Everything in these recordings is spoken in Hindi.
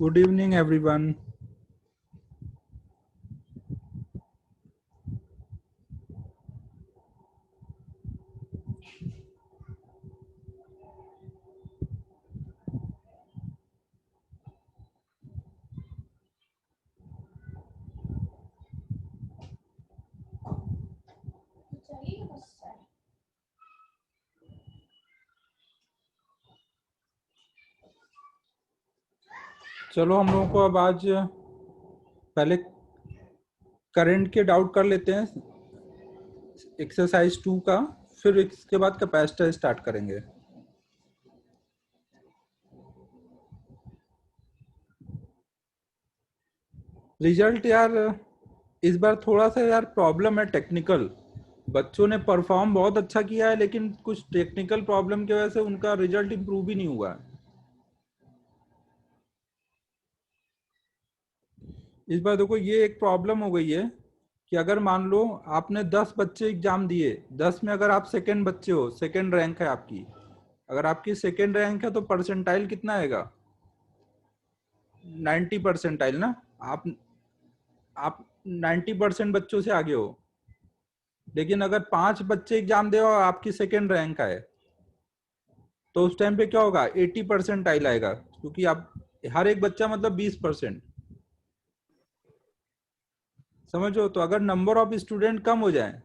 Good evening, everyone. चलो हम लोगों को अब आज पहले करंट के डाउट कर लेते हैं एक्सरसाइज 2 का, फिर इसके बाद कैपेसिटर स्टार्ट करेंगे। रिजल्ट यार इस बार थोड़ा सा यार प्रॉब्लम है टेक्निकल। बच्चों ने परफॉर्म बहुत अच्छा किया है, लेकिन कुछ टेक्निकल प्रॉब्लम की वजह से उनका रिजल्ट इम्प्रूव भी नहीं हुआ है। इस बार देखो ये एक प्रॉब्लम हो गई है कि अगर मान लो आपने 10 बच्चे एग्जाम दिए, 10 में अगर आप सेकंड बच्चे हो, सेकंड रैंक है आपकी, अगर आपकी सेकंड रैंक है तो परसेंटाइल कितना आएगा? 90 परसेंटाइल ना। आप आप 90% बच्चों से आगे हो। लेकिन अगर 5 बच्चे एग्जाम दे और आपकी सेकंड रैंक आए, तो उस टाइम पे क्या होगा? 80 परसेंटाइल आएगा, क्योंकि आप हर एक बच्चा मतलब 20%। समझो, तो अगर नंबर ऑफ स्टूडेंट कम हो जाए,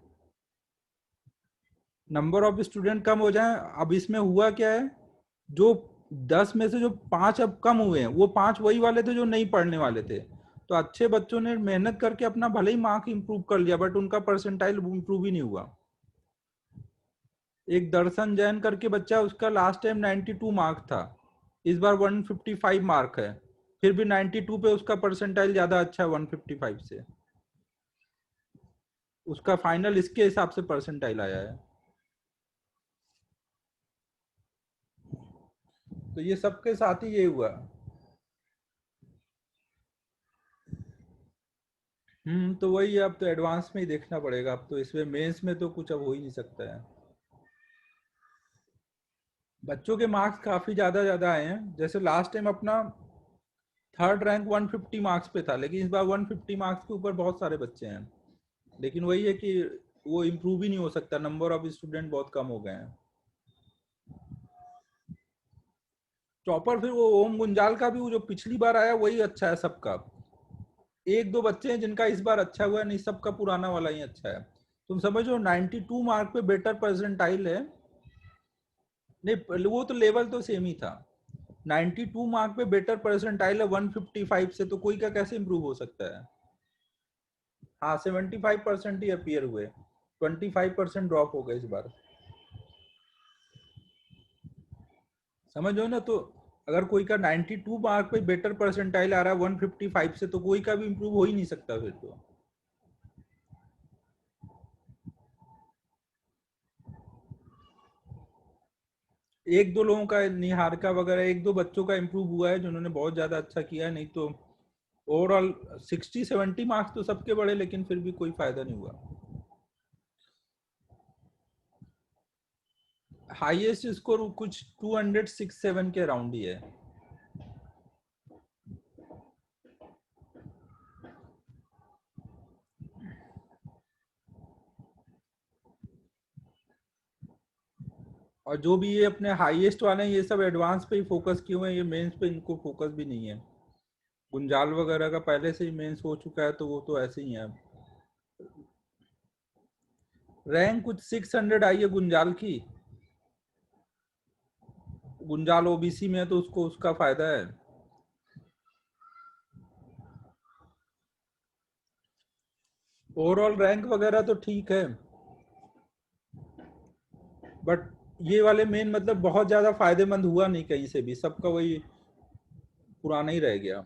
नंबर ऑफ स्टूडेंट कम हो जाए, अब इसमें हुआ क्या है, जो 10 में से जो 5 अब कम हुए हैं, वो 5 वही वाले थे जो नहीं पढ़ने वाले थे। तो अच्छे बच्चों ने मेहनत करके अपना भले ही मार्क इंप्रूव कर लिया, बट उनका परसेंटाइल इंप्रूव ही नहीं हुआ। एक दर्शन जैन करके बच्चा, उसका लास्ट टाइम 92 मार्क था, इस बार 155 मार्क है। फिर भी 92 पे उसका परसेंटाइल ज्यादा अच्छा है 155 से। उसका फाइनल इसके हिसाब से परसेंटाइल आया है। तो ये सबके साथ ही ये हुआ। तो वही है, अब तो एडवांस में ही देखना पड़ेगा। अब तो इसमें मेंस में तो कुछ अब हो ही नहीं सकता है। बच्चों के मार्क्स काफी ज्यादा ज्यादा आए हैं। जैसे लास्ट टाइम अपना थर्ड रैंक 150 मार्क्स पे था, लेकिन इस बार 150 मार्क्स के ऊपर बहुत सारे बच्चे हैं। लेकिन वही है कि वो इम्प्रूव ही नहीं हो सकता, नंबर ऑफ स्टूडेंट बहुत कम हो गए हैं। टॉपर फिर वो ओम गुंजाल का भी, वो जो पिछली बार आया वही अच्छा है सबका। एक दो बच्चे हैं जिनका इस बार अच्छा हुआ है, नहीं सबका पुराना वाला ही अच्छा है। तुम समझो 92 मार्क पे बेटर परसेंटाइल है। नहीं, वो तो लेवल तो सेम ही था। 92 मार्क पे बेटर परसेंटाइल है 155 से, तो कोई का कैसे इंप्रूव हो सकता है? हाँ, 75% ही अपीयर हुए, 25% ड्रॉप हो गए इस बार। समझो ना, तो अगर कोई का 92 मार्क पे बेटर परसेंटाइल आ रहा है 155 से, तो कोई का भी इंप्रूव हो ही नहीं सकता फिर तो। एक दो लोगों का, निहारिका वगैरह, एक दो बच्चों का इंप्रूव हुआ है जिन्होंने बहुत ज्यादा अच्छा किया है, नहीं तो ओवरऑल 60-70 मार्क्स तो सबके बड़े, लेकिन फिर भी कोई फायदा नहीं हुआ। हाईएस्ट स्कोर कुछ 267 के अराउंड ही है। और जो भी ये अपने हाईएस्ट वाले हैं, ये सब एडवांस पे ही फोकस किए हुए हैं, ये मेंस पे इनको फोकस भी नहीं है। गुंजाल वगैरह का पहले से ही मेंस हो चुका है, तो वो तो ऐसे ही है। रैंक कुछ 600 आई है गुंजाल की। गुंजाल ओबीसी में है, तो उसको उसका फायदा है। ओवरऑल रैंक वगैरह तो ठीक है, बट ये वाले मेन मतलब बहुत ज्यादा फायदेमंद हुआ नहीं कहीं से भी, सबका वही पुराना ही रह गया।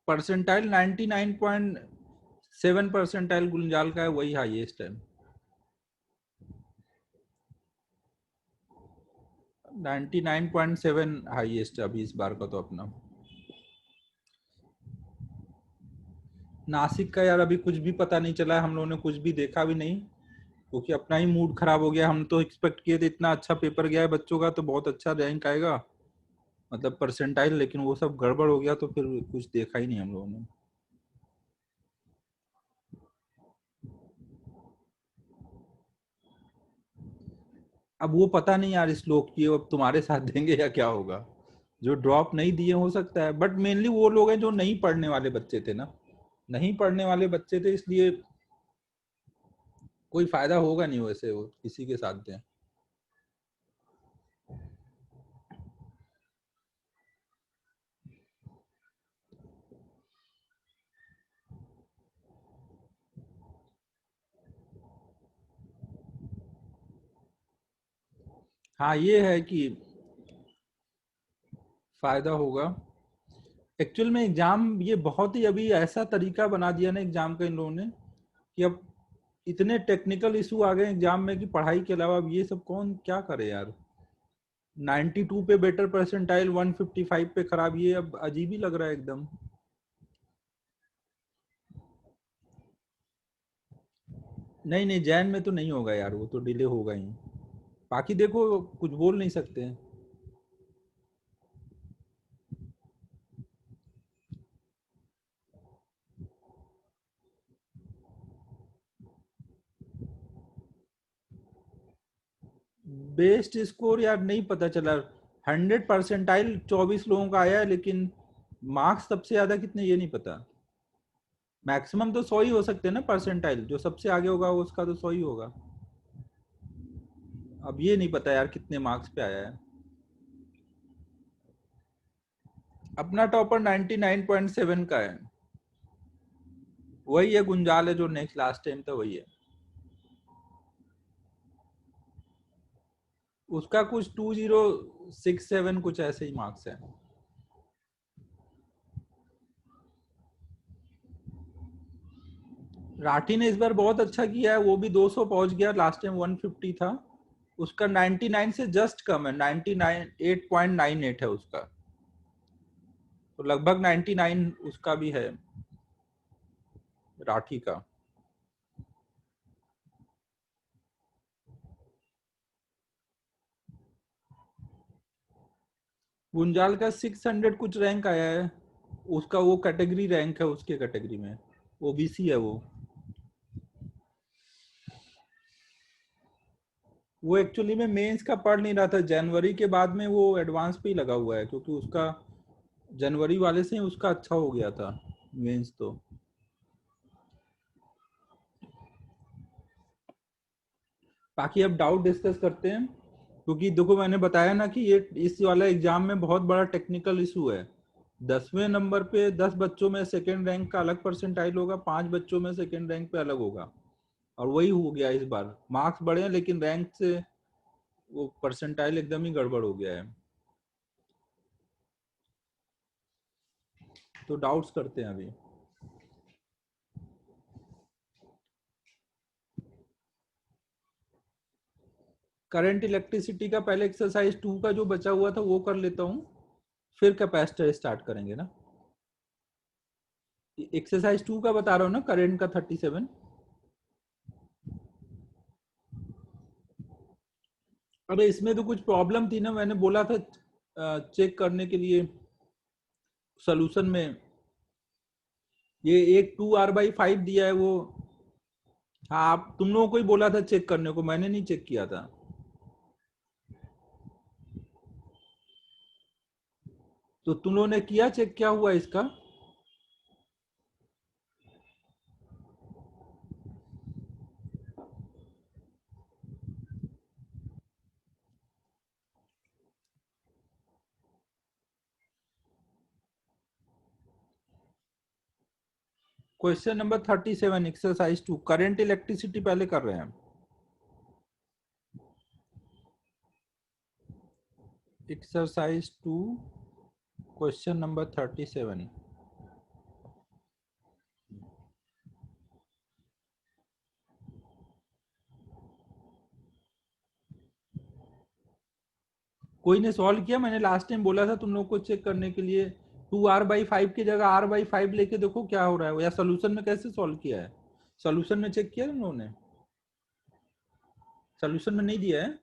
परसेंटाइल 99.7 परसेंटाइल गुंजाल का है, वही हाईएस्ट है। 99.7 हाईएस्ट अभी इस बार का तो अपना। नासिक का यार अभी कुछ भी पता नहीं चला है, हम लोगों ने कुछ भी देखा भी नहीं, क्योंकि अपना ही मूड खराब हो गया। हम तो एक्सपेक्ट किए थे इतना अच्छा पेपर गया है बच्चों का तो बहुत अच्छा रैंक आएगा, मतलब परसेंटाइल, लेकिन वो सब गड़बड़ हो गया तो फिर कुछ देखा ही नहीं हम लोगों ने। अब वो पता नहीं यार, इस लोग की अब तुम्हारे साथ देंगे या क्या होगा। जो ड्रॉप नहीं दिए हो सकता है, बट मेनली वो लोग हैं जो नहीं पढ़ने वाले बच्चे थे ना, नहीं पढ़ने वाले बच्चे थे, इसलिए कोई फायदा होगा नहीं वैसे वो किसी के साथ दें। हाँ ये है कि फायदा होगा। एक्चुअल में एग्जाम ये बहुत ही अभी ऐसा तरीका बना दिया ना एग्जाम का इन लोगों ने, कि अब इतने टेक्निकल इशू आ गए एग्जाम में कि पढ़ाई के अलावा अब ये सब कौन क्या करे यार। 92 पे बेटर परसेंटाइल, 155 पे खराब, ये अब अजीब ही लग रहा है एकदम। नहीं नहीं, जैन में तो नहीं होगा यार, वो तो डिले होगा ही। बाकी देखो कुछ बोल नहीं सकते हैं। बेस्ट स्कोर यार नहीं पता चला। 100 परसेंटाइल 24 लोगों का आया है, लेकिन मार्क्स सबसे ज्यादा कितने ये नहीं पता। मैक्सिमम तो 100 ही हो सकते हैं ना परसेंटाइल, जो सबसे आगे होगा उसका तो 100 ही होगा। अब ये नहीं पता यार कितने मार्क्स पे आया है। अपना टॉपर 99.7 का है। वही है गुंजाल है, जो नेक्स्ट लास्ट टाइम था वही है। उसका कुछ 2067 कुछ ऐसे ही मार्क्स है। राठी ने इस बार बहुत अच्छा किया है, वो भी 200 पहुंच गया, लास्ट टाइम 150 था। उसका 99 से जस्ट कम है, 99 8.98 है उसका, तो लगभग 99 उसका भी है, राठी का। गुंजाल का 600 कुछ रैंक आया है। उसका वो कैटेगरी रैंक है, उसके कैटेगरी में ओबीसी है वो। वो एक्चुअली में मेंस का पढ़ नहीं रहा था, जनवरी के बाद में वो एडवांस पे ही लगा हुआ है, क्योंकि उसका जनवरी वाले से ही उसका अच्छा हो गया था मेंस तो। बाकी अब डाउट डिस्कस करते हैं, क्योंकि देखो मैंने बताया ना कि ये इस वाला एग्जाम में बहुत बड़ा टेक्निकल इशू है। 10वें नंबर पे 10 बच्चों में सेकेंड रैंक का अलग परसेंटाइल होगा, 5 बच्चों में सेकेंड रैंक पे अलग होगा। और वही हो गया इस बार, मार्क्स बढ़े हैं लेकिन रैंक से वो परसेंटाइल एकदम ही गड़बड़ हो गया है। तो डाउट्स करते हैं अभी। करंट इलेक्ट्रिसिटी का पहले एक्सरसाइज 2 का जो बचा हुआ था वो कर लेता हूँ, फिर कैपेसिटर स्टार्ट करेंगे ना। एक्सरसाइज 2 का बता रहा हूँ ना, करंट का 37। अरे इसमें तो कुछ प्रॉब्लम थी ना, मैंने बोला था चेक करने के लिए सोल्यूशन में। ये एक 2R/5 दिया है वो। हाँ, आप तुम लोगों को ही बोला था चेक करने को, मैंने नहीं चेक किया था। तो तुम लोगों ने किया चेक, क्या हुआ इसका? Question number 37 exercise 2, current electricity पहले कर रहे हैं। Exercise 2 question number 37। कोई ने सॉल्व किया? मैंने लास्ट टाइम बोला था तुम लोग को चेक करने के लिए, 2r/5 की जगह r/5 लेके देखो क्या हो रहा है, या सोल्यूशन में कैसे सॉल्व किया है, सोल्यूशन में चेक किया उन्होंने, सोल्यूशन में नहीं दिया है।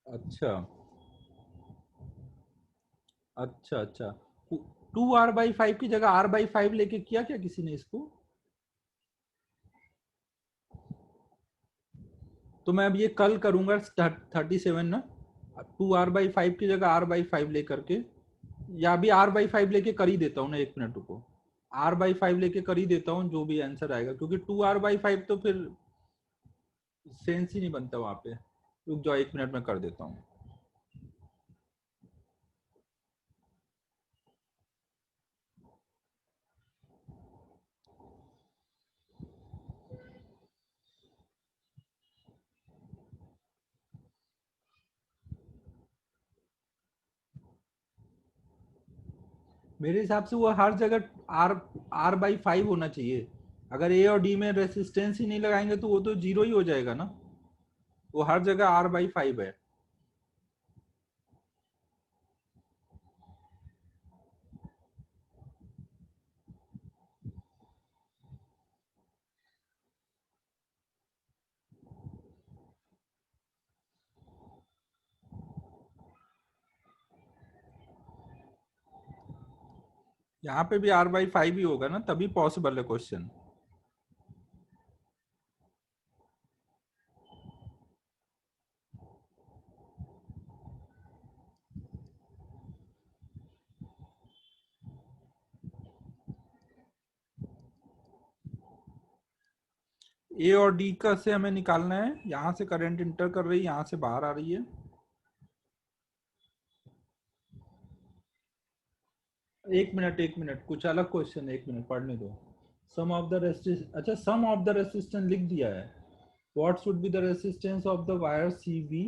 अच्छा अच्छा अच्छा, 2r/5 की जगह r/5 लेके किया क्या किसी ने इसको? तो मैं अब ये कल करूंगा 37 ना, 2r/5 की जगह r/5 लेकर के, या अभी r/5 लेके कर ही देता हूँ ना, 1 मिनट रुको, r/5 लेके कर ही देता हूँ जो भी आंसर आएगा, क्योंकि 2r/5 तो फिर सेंस ही नहीं बनता वहां पे। रुक जाओ 1 मिनट में कर देता हूँ। मेरे हिसाब से वो हर जगह आर r/5 होना चाहिए। अगर ए और डी में रेसिस्टेंस ही नहीं लगाएंगे तो वो तो जीरो ही हो जाएगा ना, वो हर जगह r/5 है। यहाँ पे भी r/5 ही होगा ना, तभी पॉसिबल है क्वेश्चन। ए और डी का से हमें निकालना है, यहाँ से करंट इंटर कर रही है, यहाँ से बाहर आ रही है। 1 मिनट 1 मिनट, कुछ अलग क्वेश्चन है, 1 मिनट पढ़ने दो। सम ऑफ द रेसिस्टेंस, अच्छा सम ऑफ द रेसिस्टेंस लिख दिया है। What should be the resistance of the wire C B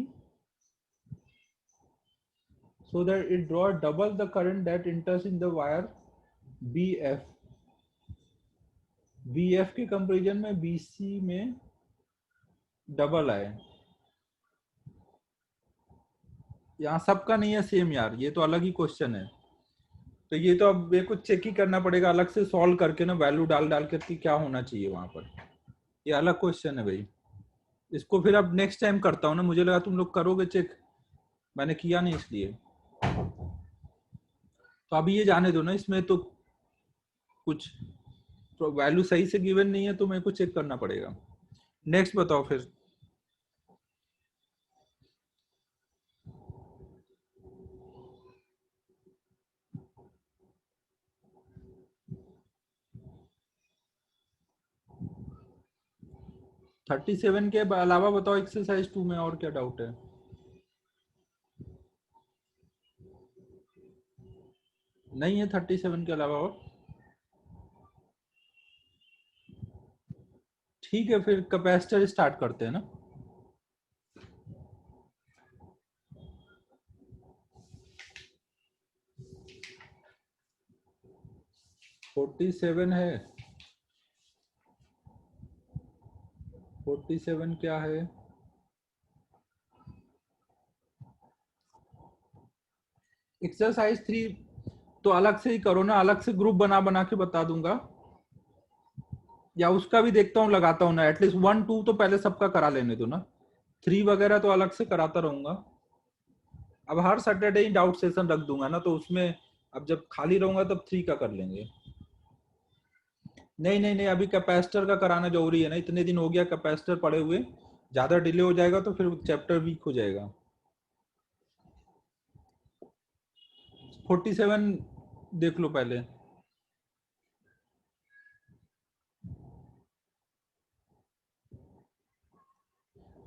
so that it draw double the current that enters in the wire BF। BF के कंपेरिजन में BC में डबल आए। यहाँ सबका नहीं है सेम यार, ये तो अलग ही क्वेश्चन है। तो ये तो अब मेरे को चेक ही करना पड़ेगा अलग से सॉल्व करके ना, वैल्यू डाल डाल करके क्या होना चाहिए वहां पर। ये अलग क्वेश्चन है भाई, इसको फिर अब नेक्स्ट टाइम करता हूँ ना, मुझे लगा तुम लोग करोगे चेक, मैंने किया नहीं इसलिए। तो अभी ये जाने दो ना, इसमें तो कुछ तो वैल्यू सही से गिवन नहीं है तो मेरे को चेक करना पड़ेगा। नेक्स्ट बताओ फिर। 37 के अलावा बताओ एक्सरसाइज 2 में और क्या डाउट है? नहीं है 37 के अलावा और? ठीक है फिर कैपेसिटर स्टार्ट करते हैं ना। 47 है, 47 क्या है? एक्सरसाइज 3 तो अलग से ही करो ना, अलग से ग्रुप बना बना के बता दूंगा, या उसका भी देखता हूँ लगाता हूँ ना, एटलीस्ट 1 2 तो पहले सबका करा लेने दो ना, 3 वगैरह तो अलग से कराता रहूंगा। अब हर सैटरडे ही डाउट सेशन रख दूंगा ना, तो उसमें अब जब खाली रहूंगा तब 3 का कर लेंगे। नहीं नहीं नहीं, अभी कैपेसिटर का कराना जरूरी है ना, इतने दिन हो गया कैपेसिटर पड़े हुए, ज्यादा डिले हो जाएगा तो फिर चैप्टर वीक हो जाएगा। 47 देख लो पहले।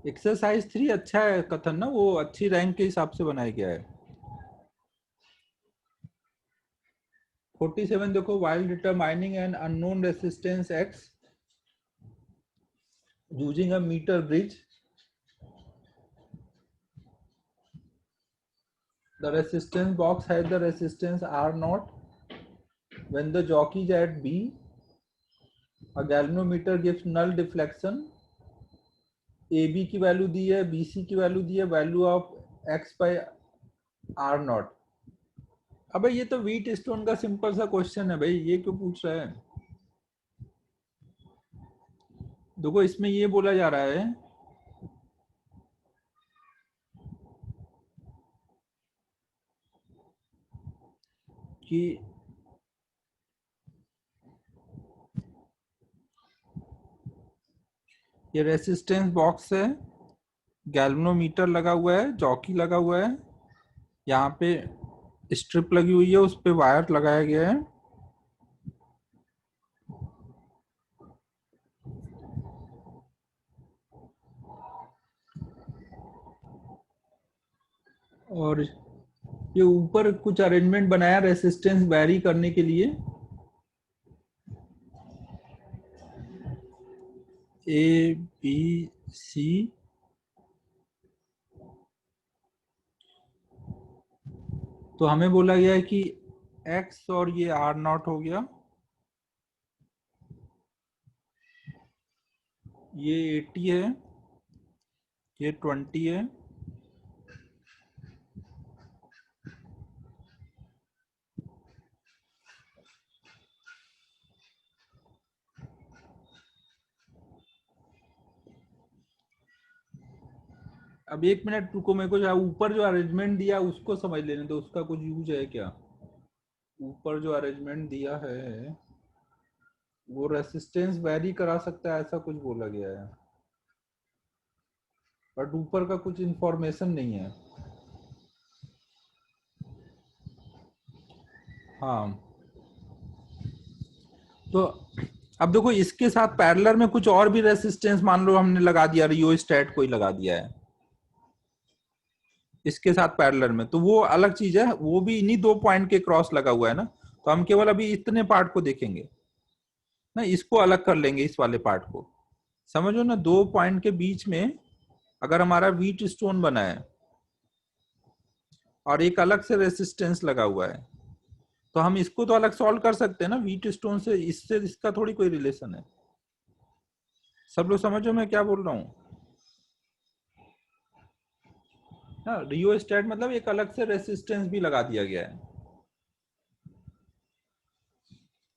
एक्सरसाइज 3 अच्छा है कथन ना, वो अच्छी रैंक के हिसाब से बनाया गया है। 47 देखो, while determining an unknown resistance X using a meter bridge, the resistance box has the resistance R naught. When the jockey is at B, a galvanometer gives null deflection। A B की वैल्यू दी है, बी सी की वैल्यू दी है, value of X by R naught. अबे ये तो व्हीट स्टोन का सिंपल सा क्वेश्चन है भाई, ये क्यों पूछ रहा है? देखो इसमें ये बोला जा रहा है कि ये रेसिस्टेंस बॉक्स है, गैल्वेनोमीटर लगा हुआ है, जॉकी लगा हुआ है, यहाँ पे स्ट्रिप लगी हुई है, उस पे वायर लगाया गया है, और ये ऊपर कुछ अरेंजमेंट बनाया रेसिस्टेंस वैरी करने के लिए, ए बी सी, तो हमें बोला गया है कि x और ये R नॉट हो गया, ये 80 है, ये 20 है, अब एक मिनट रुको, मेरे को ऊपर जो अरेंजमेंट दिया उसको समझ लेने दो, उसका कुछ यूज है क्या? ऊपर जो अरेंजमेंट दिया है वो रेसिस्टेंस वैरी करा सकता है, ऐसा कुछ बोला गया है, बट ऊपर का कुछ इंफॉर्मेशन नहीं है। हाँ, तो अब देखो इसके साथ पैरेलल में कुछ और भी रेसिस्टेंस मान लो हमने लगा दिया, रियोस्टैट कोई लगा दिया है इसके साथ पैरेलल में, तो वो अलग चीज है, वो भी इन्हीं दो पॉइंट के क्रॉस लगा हुआ है ना, तो हम केवल अभी इतने पार्ट को देखेंगे ना, इसको अलग कर लेंगे इस वाले पार्ट को। समझो ना, दो पॉइंट के बीच में अगर हमारा व्हीट स्टोन बना है और एक अलग से रेसिस्टेंस लगा हुआ है, तो हम इसको तो अलग सॉल्व कर सकते हैं ना, व्हीट स्टोन से इससे इसका थोड़ी कोई रिलेशन है। सब लोग समझो मैं क्या बोल रहा हूँ? हाँ, रियोस्टेट मतलब एक अलग से रेसिस्टेंस भी लगा दिया गया है,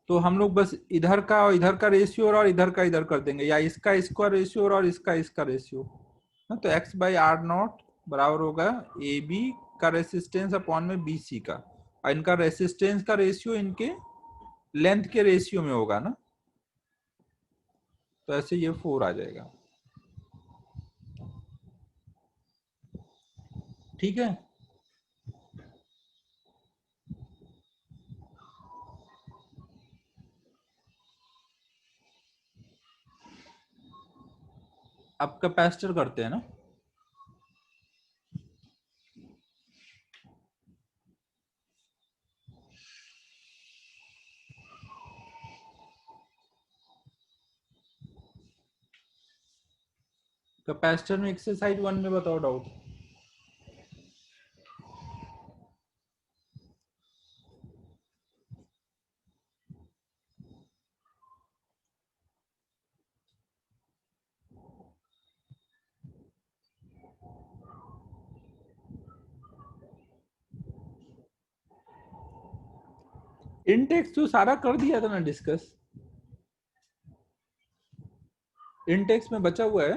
तो हम लोग बस इधर का और इधर का रेशियो और इधर का इधर कर देंगे, या इसका इसका रेशियो और इसका इसका रेशियो, तो x बाई आर नॉट बराबर होगा ए बी का रेसिस्टेंस अपॉन में बी सी का, और इनका रेसिस्टेंस का रेशियो इनके लेंथ के रेशियो में होगा ना, तो ऐसे ये 4 आ जाएगा। ठीक है, अब कैपेसिटर करते हैं ना। कैपेसिटर में एक्सरसाइज 1 में बताओ डाउट। इनटेक्स तो सारा कर दिया था ना डिस्कस, इनटेक्स में बचा हुआ है।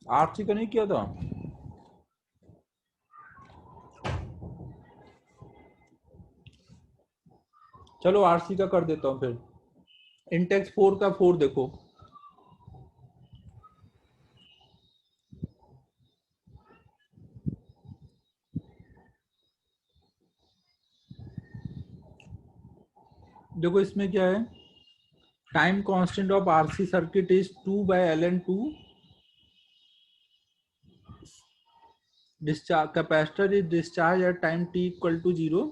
आरसी का नहीं किया था? चलो आरसी का कर देता हूँ फिर। इंटेक्स 4 का 4 देखो, देखो इसमें क्या है, time constant of RC circuit is 2 by ln2, discharge capacitor is discharged at time t equal to 0,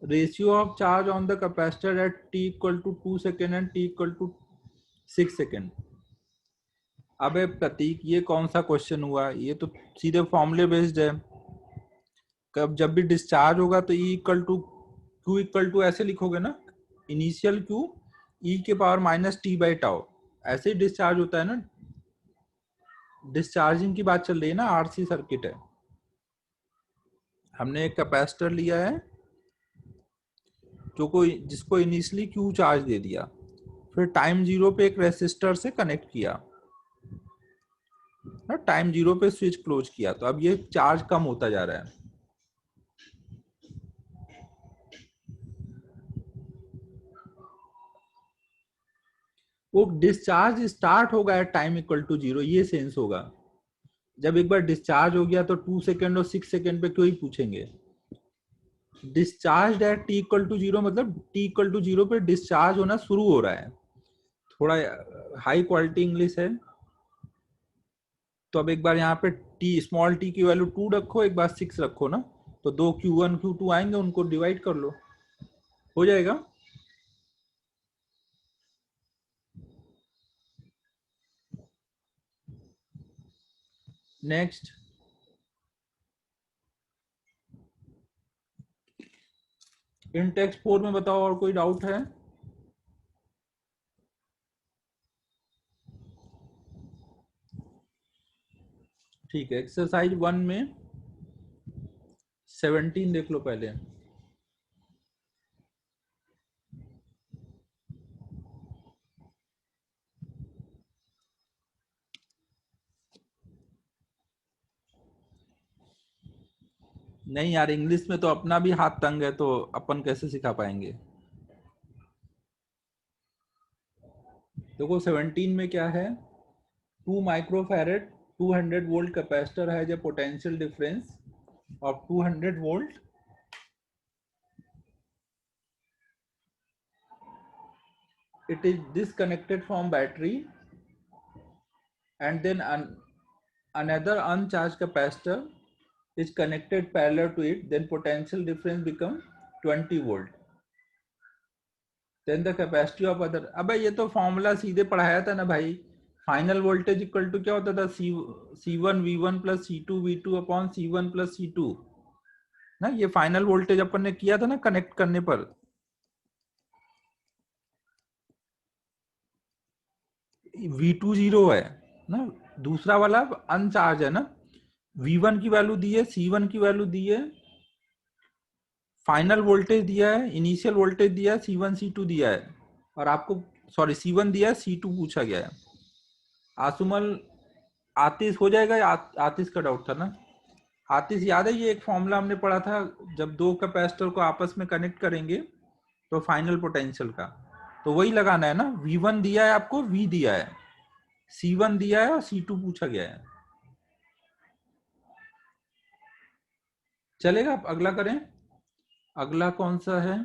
ratio of charge on the capacitor at t equal to 2 second and t equal to 6 second। अबे प्रतीक ये कौन सा क्वेश्चन हुआ, ये तो सीधे फॉर्मूले बेस्ड है। कब जब भी डिस्चार्ज होगा तो E equal to Q equal to ऐसे लिखोगे ना, इनिशियल Q E के power minus T by tau, ऐसे ही डिस्चार्ज होता है ना, डिस्चार्जिंग की बात चल रही है ना, आरसी सर्किट है। हमने एक कैपेसिटर लिया है जो कोई जिसको इनिशियली क्यू चार्ज दे दिया, फिर टाइम जीरो पे एक रेसिस्टर से कनेक्ट किया ना, टाइम जीरो पे स्विच क्लोज किया, तो अब ये चार्ज कम होता जा रहा है। वो डिस्चार्ज स्टार्ट होगा at time equal to zero, ये सेंस होगा। जब एक बार डिस्चार्ज हो गया तो 2 सेकेंड और 6 सेकेंड पे क्यों ही पूछेंगे। Discharge at T equal to zero मतलब टी इक्वल टू जीरो पे डिस्चार्ज होना शुरू हो रहा है। थोड़ा हाई क्वालिटी इंग्लिश है। तो अब एक बार यहाँ पे टी, स्मॉल टी की वैल्यू 2 रखो, एक बार 6 रखो ना, तो दो Q1 Q2 आएंगे, उनको डिवाइड कर लो, हो जाएगा। नेक्स्ट, इन टेक्स्ट 4 में बताओ और कोई डाउट है। ठीक है, एक्सरसाइज 1 में 17 देख लो पहले। नहीं यार, इंग्लिश में तो अपना भी हाथ तंग है, तो अपन कैसे सिखा पाएंगे। देखो 17 में क्या है, 2 माइक्रोफैरेड 200 वोल्ट कैपेसिटर है, जो potential difference of 200 volt it is disconnected from battery, and then another uncharged capacitor is connected parallel to it, then potential difference become 20 volt, then the capacity of other। अबे ये तो फॉर्मूला सीधे पढ़ाया था ना भाई, फाइनल वोल्टेज इक्वल टू क्या होता था, C1 V1 plus C2 V2 upon C1 plus C2 ना। ये फाइनल वोल्टेज अपन ने किया था ना कनेक्ट करने पर। V2 जीरो है ना, दूसरा वाला अनचार्ज है ना। V1 की वैल्यू दी है, C1 की वैल्यू दी है, फाइनल वोल्टेज दिया है, इनिशियल वोल्टेज दिया है, C1 C2 दिया है, और आपको सॉरी C1 दिया है, C2 पूछा गया है। आसुमल, आतिश हो जाएगा या आतिश का डाउट था ना। आतिश याद है, ये एक फॉर्मूला हमने पढ़ा था, जब दो कैपेसिटर को आपस में कनेक्ट करेंगे तो फाइनल पोटेंशियल का, तो वही लगाना है ना। V1 दिया है आपको, V दिया है, C1 दिया है और C2 पूछा गया है। चलेगा, आप अगला करें। अगला कौन सा है,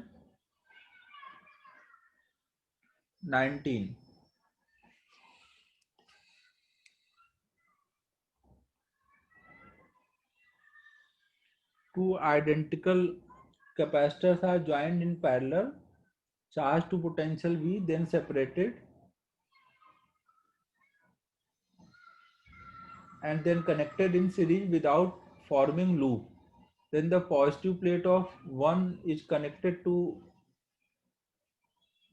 19। Two identical capacitors are joined in parallel, charged to potential V, then separated and then connected in series without forming loop. Then the positive plate of one is connected to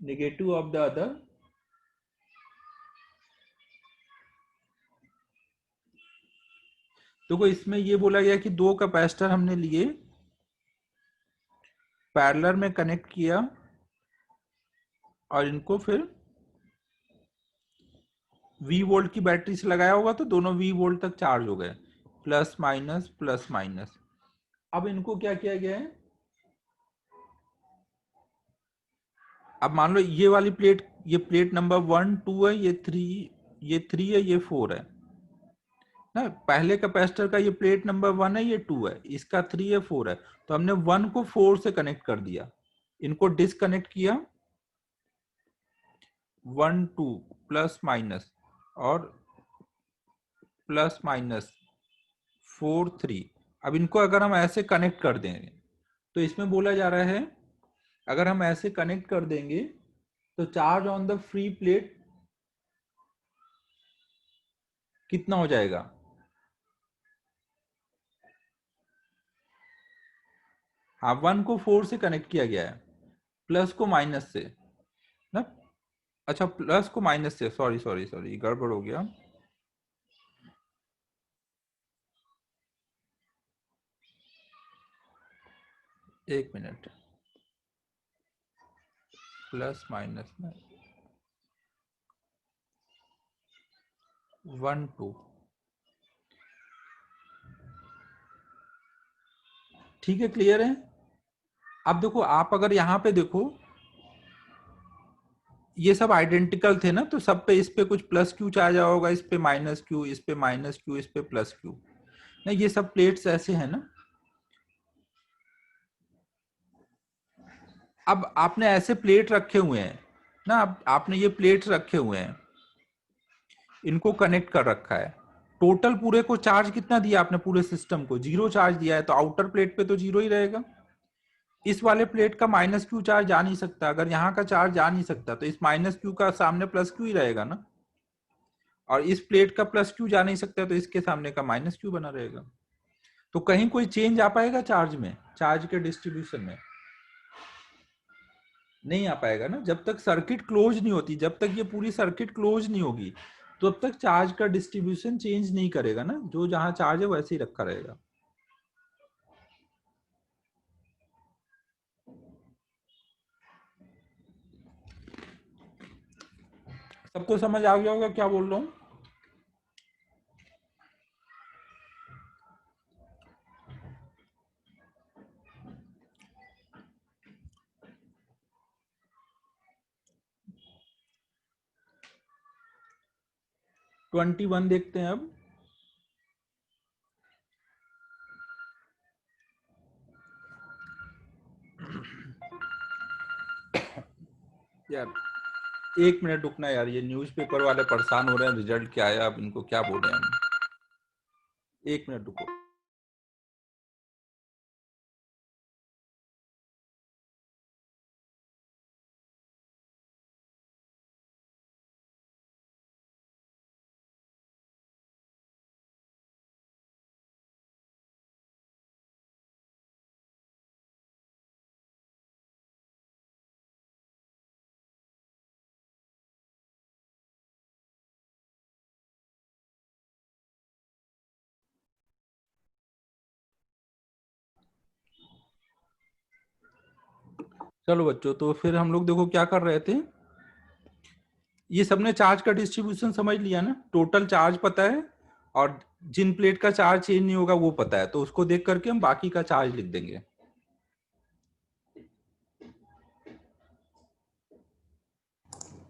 negative of the other. तो इसमें ये बोला गया कि दो कैपेसिटर हमने लिए, पैरेलल में कनेक्ट किया, और इनको फिर V वोल्ट की बैटरी से लगाया होगा, तो दोनों V वोल्ट तक चार्ज हो गए, प्लस माइनस प्लस माइनस। अब इनको क्या किया गया है, अब मान लो ये वाली प्लेट, ये प्लेट नंबर 1 2 है, ये 3 है, ये 4 है ना। पहले कैपेसिटर का ये प्लेट नंबर 1 है, ये 2 है, इसका 3 है 4 है, तो हमने 1 को 4 से कनेक्ट कर दिया, इनको डिसकनेक्ट किया, 1 2 प्लस माइनस और प्लस माइनस 4 3। अब इनको अगर हम ऐसे कनेक्ट कर देंगे, तो इसमें बोला जा रहा है अगर हम ऐसे कनेक्ट कर देंगे तो charge on the free plate कितना हो जाएगा। हाँ, 1 को 4 से कनेक्ट किया गया है, प्लस को माइनस से ना। अच्छा, प्लस को माइनस से, सॉरी सॉरी सॉरी, गड़बड़ हो गया। एक मिनट, प्लस माइनस में 1 2, ठीक है, क्लियर है। अब देखो, आप अगर यहाँ पे देखो, ये सब आइडेंटिकल थे ना, तो सब पे इस पे कुछ प्लस क्यू चार्ज आया होगा, इस पे माइनस क्यू, इस पे माइनस क्यू, इस पे प्लस क्यू। नहीं, ये सब प्लेट्स ऐसे हैं ना। अब आपने ऐसे प्लेट रखे हुए हैं ना, अब आपने ये प्लेट्स रखे हुए हैं, इनको कनेक्ट कर रखा है। टोटल पूरे को चार्ज कितना दिया आपने, पूरे सिस्टम को 0 चार्ज दिया है, तो आउटर प्लेट पे तो 0 ही रहेगा। इस वाले प्लेट का माइनस क्यू चार्ज जा नहीं सकता। अगर यहाँ का चार्ज जा नहीं सकता, तो इस माइनस क्यू का सामने प्लस क्यू ही रहेगा ना। और इस प्लेट का प्लस क्यू जा नहीं सकता, तो इसके सामने का माइनस क्यू बना रहेगा। तो कहीं कोई चेंज आ पाएगा चार्ज में, चार्ज के डिस्ट्रीब्यूशन में? नहीं आ पाएगा ना। जब तक सर्किट क्लोज नहीं होती, जब तक ये पूरी सर्किट क्लोज नहीं होगी, तब तक चार्ज का डिस्ट्रीब्यूशन चेंज नहीं करेगा ना। जो जहां चार्ज है वैसे ही रखा रहेगा। सबको समझ आ गया होगा क्या बोल रहा हूँ? ट्वेंटी वन देखते हैं अब। यार एक मिनट रुकना यार, ये न्यूज़पेपर वाले परेशान हो रहे हैं, रिजल्ट क्या आया, अब इनको क्या बोले हम। एक मिनट रुको। चलो बच्चों, तो फिर हम लोग देखो क्या कर रहे थे। ये सबने चार्ज का डिस्ट्रीब्यूशन समझ लिया ना, टोटल चार्ज पता है, और जिन प्लेट का चार्ज चेंज नहीं होगा वो पता है, तो उसको देख करके हम बाकी का चार्ज लिख देंगे।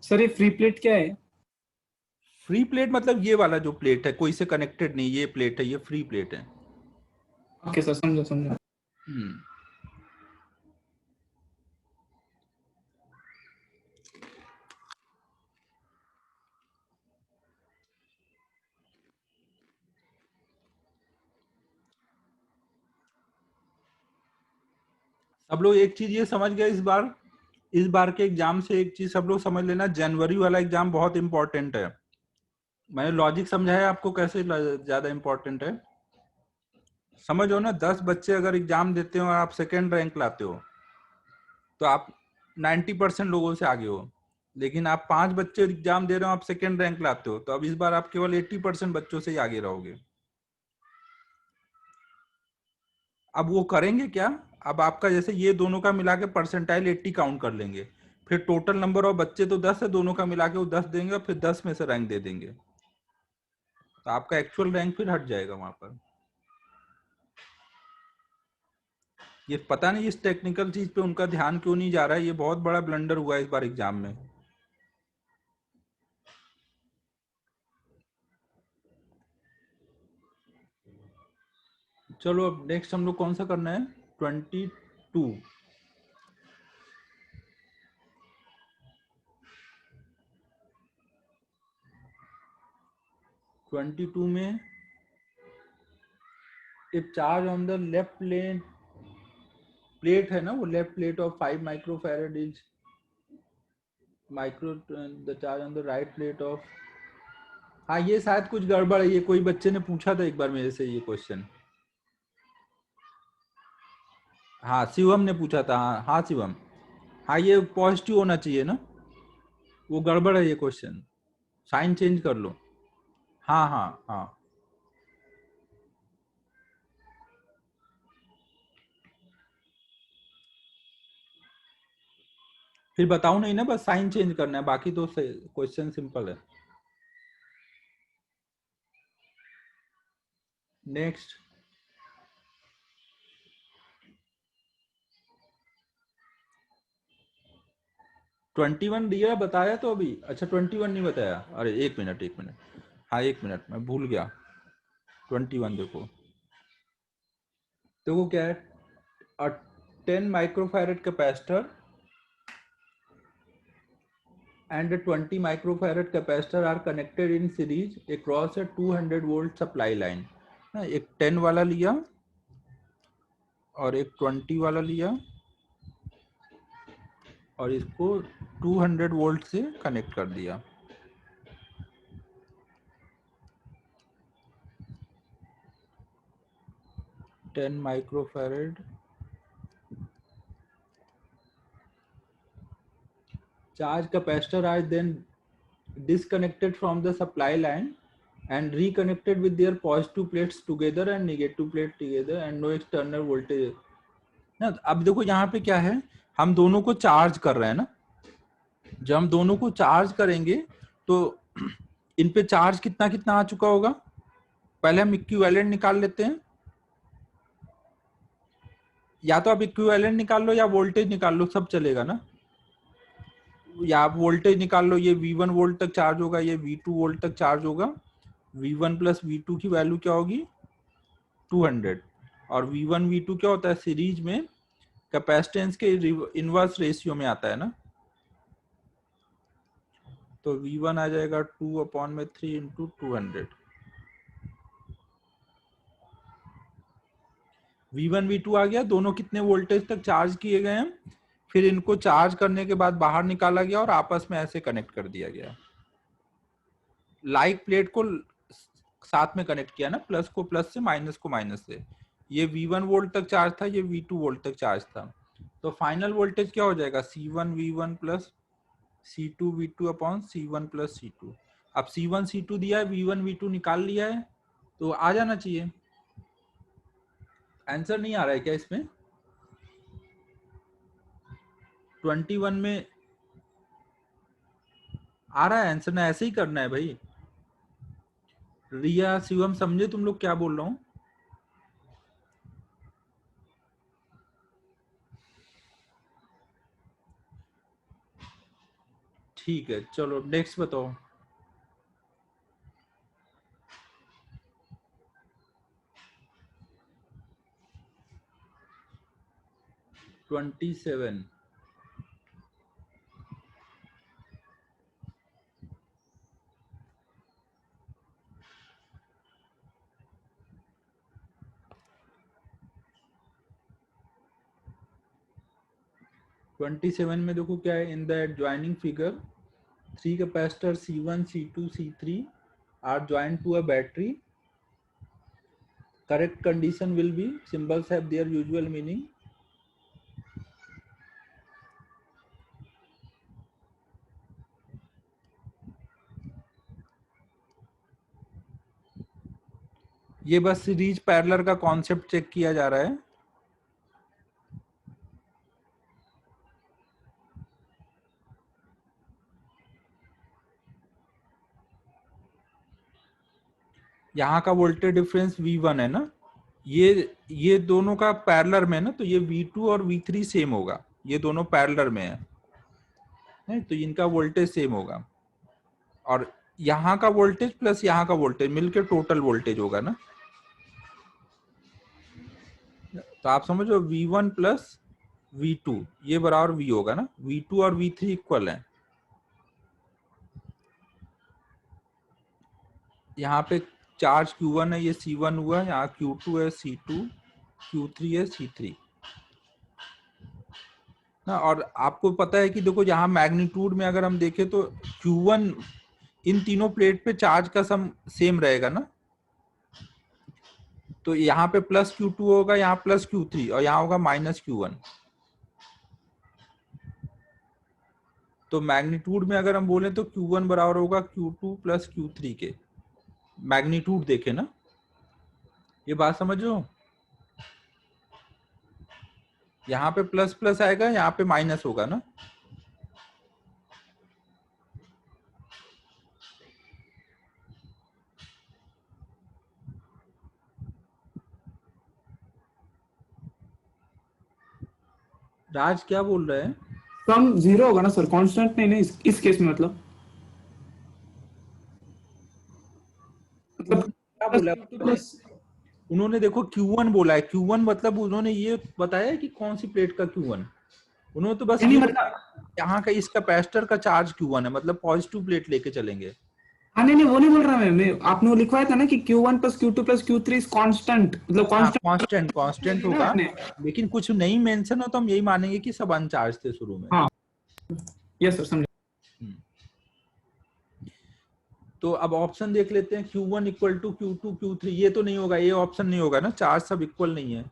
सर ये फ्री प्लेट क्या है? फ्री प्लेट मतलब ये वाला जो प्लेट है, कोई से कनेक्टेड नहीं, ये प्लेट है, ये फ्री प्लेट है। ओके सर, समझा समझा। हम्म। सब लोग एक चीज ये समझ गए इस बार के एग्जाम से एक चीज सब लोग समझ लेना, जनवरी वाला एग्जाम बहुत इंपॉर्टेंट है। मैंने लॉजिक समझाया आपको कैसे ज्यादा इंपॉर्टेंट है। समझो ना, 10 बच्चे अगर एग्जाम देते हो और आप सेकेंड रैंक लाते हो, तो आप 90% लोगों से आगे हो। लेकिन आप 5 बच्चे एग्जाम दे रहे हो, आप सेकेंड रैंक लाते हो, तो अब इस बार आप केवल 80% बच्चों से ही आगे रहोगे। अब वो करेंगे क्या? अब आपका जैसे ये दोनों का मिला के परसेंटाइल 80 काउंट कर लेंगे, फिर टोटल नंबर ऑफ बच्चे तो 10 है, दोनों का मिला के वो 10 देंगे, और फिर 10 में से रैंक दे देंगे, तो आपका एक्चुअल रैंक फिर हट जाएगा वहां पर। ये पता नहीं इस टेक्निकल चीज पे उनका ध्यान क्यों नहीं जा रहा है, ये बहुत बड़ा ब्लंडर हुआ है इस बार एग्जाम में। चलो अब नेक्स्ट हम लोग कौन सा करना है? 22। 22 में if charge on the left plate है ना, वो left plate of 5 microfarad is micro, the charge on the right plate of. हाँ, ये शायद कुछ गड़बड़ है, ये कोई बच्चे ने पूछा था एक बार मेरे से ये क्वेश्चन। हाँ, शिवम ने पूछा था। हाँ हाँ शिवम, हाँ ये पॉजिटिव होना चाहिए ना, वो गड़बड़ है ये क्वेश्चन, साइन चेंज कर लो। हाँ हाँ हाँ। फिर बताओ नहीं ना, बस साइन चेंज करना है, बाकी तो क्वेश्चन सिंपल है। नेक्स्ट। 21 दिया बताया तो अभी, अच्छा 21 नहीं बताया, अरे एक मिनट एक मिनट, हाँ एक मिनट मैं भूल गया। 21 देखो, देखो क्या है, a 10 microfarad capacitor and a 20 microfarad capacitor are connected in series across a 200 volt supply line। ना, एक 10 वाला लिया और एक 20 वाला लिया और इसको 200 वोल्ट से कनेक्ट कर दिया। Ten microfarad charge capacitor are then disconnected from the supply line and reconnected with their positive plates together and negative plate together and no external voltage ना। अब देखो यहाँ पे क्या है, हम दोनों को चार्ज कर रहे हैं ना, जब हम दोनों को चार्ज करेंगे तो इन पे चार्ज कितना कितना आ चुका होगा, पहले हम इक्विवेलेंट निकाल लेते हैं, या तो आप इक्विवेलेंट निकाल लो या वोल्टेज निकाल लो, सब चलेगा ना, या आप वोल्टेज निकाल लो, ये V1 वोल्ट तक चार्ज होगा, ये V2 वोल्ट तक चार्ज होगा, V1 प्लस V2 की वैल्यू क्या होगी 200, और V1 V2 क्या होता है सीरीज में कैपेसिटेंस के इनवर्स रेशियो में आता है ना, तो V1 आ जाएगा 2/3 इंटू 200। V1 V2 आ गया, दोनों कितने वोल्टेज तक चार्ज किए गए हैं, फिर इनको चार्ज करने के बाद बाहर निकाला गया और आपस में ऐसे कनेक्ट कर दिया गया, लाइक प्लेट को साथ में कनेक्ट किया ना, प्लस को प्लस से माइनस को माइनस से। ये V1 वोल्ट तक चार्ज था, ये V2 वोल्ट तक चार्ज था, तो फाइनल वोल्टेज क्या हो जाएगा C1 V1 plus C2 V2 upon C1 plus C2। अब C1 C2 दिया है, V1 V2 निकाल लिया है, तो आ जाना चाहिए। आंसर नहीं आ रहा है क्या इसमें 21 में आ रहा है आंसर ना, ऐसे ही करना है भाई। रिया शिवम समझे तुम लोग क्या बोल रहा हूँ? ठीक है चलो नेक्स्ट बताओ। 27। 27 में देखो क्या है, in the adjoining figure 3 capacitor C1 C2 C3 are joined to a battery, correct condition will be, symbols have their usual meaning। ये बस सीरीज पैरेलल का कॉन्सेप्ट चेक किया जा रहा है। यहाँ का वोल्टेज डिफरेंस V1 है ना, ये दोनों का पैरेलल में ना, तो ये V2 और V3 सेम होगा, ये दोनों पैरेलल में है तो इनका वोल्टेज सेम होगा, और यहाँ का वोल्टेज प्लस यहाँ का वोल्टेज मिलकर टोटल वोल्टेज होगा ना, तो आप समझो V1 प्लस V2 ये बराबर V होगा ना, V2 और V3 इक्वल है। यहाँ पे चार्ज Q1 है, ये C1 हुआ, यहाँ Q2 है, C2, Q3 है, C3 ना। और आपको पता है कि देखो यहाँ मैग्नीट्यूड में अगर हम देखें तो Q1 इन तीनों प्लेट पे चार्ज का सम सेम रहेगा ना, तो यहाँ पे प्लस Q2 होगा, यहाँ प्लस Q3 और यहाँ होगा माइनस Q1। तो मैग्नीट्यूड में अगर हम बोले तो Q1 बराबर होगा Q2 प्लस Q3 के, मैग्नीट्यूड देखे ना, ये बात समझो। यहाँ पे प्लस प्लस आएगा, यहाँ पे माइनस होगा ना, राज क्या बोल रहे हैं? सम जीरो होगा ना सर, कांस्टेंट नहीं ना इस केस में, मतलब उन्होंने क्या बोला? प्लस उन्होंने देखो Q1 बोला है। Q1 मतलब उन्होंने ये बताया कि कौन सी प्लेट का Q1। उन्होंने तो बस नहीं ये मतलब, यहाँ का इस कैपेसिटर का चार्ज Q1 है, मतलब पॉजिटिव प्लेट लेके चलेंगे। हाँ नहीं नहीं वो नहीं बोल रहा मैं आपने वो लिखवाया था ना कि Q1 plus Q2 plus Q3 is constant, मतलब हाँ, कांस्टेंट कांस्टेंट कांस्टेंट ना होगा। आपने। लेकिन कुछ नहीं मेंशन हो तो हम यही मानेंगे कि सब अनचार्ज थे शुरू में। हाँ यस सर, समझा। हम्म। तो अब ऑप्शन देख लेते हैं। Q1 equal to Q2 Q3, ये तो नहीं होगा, ये ऑप्शन नहीं होगा ना, चार्ज सब इक्वल नहीं है।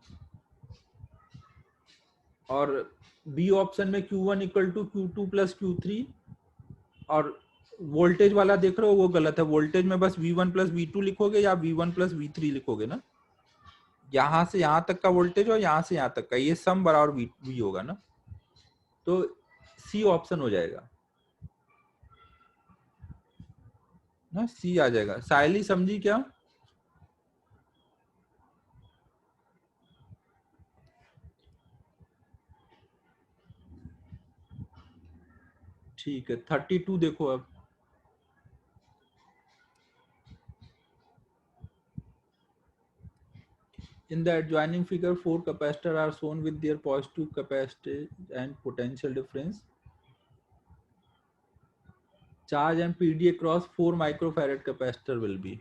और बी ऑप्शन में Q1 equal to Q2 plus Q3। और वोल्टेज वाला देख रहे हो, वो गलत है। वोल्टेज में बस V1 प्लस V2 लिखोगे या V1 प्लस V3 लिखोगे ना। यहाँ से यहाँ तक का वोल्टेज और यहाँ से यहाँ तक का, ये सम बराबर V होगा ना। तो सी ऑप्शन हो जाएगा ना, सी आ जाएगा। सायली समझी क्या? ठीक है, 32 देखो अब। In the adjoining figure, 4 capacitors are shown with their positive capacity and potential difference. Charge and PD across 4 microfarad capacitor will be.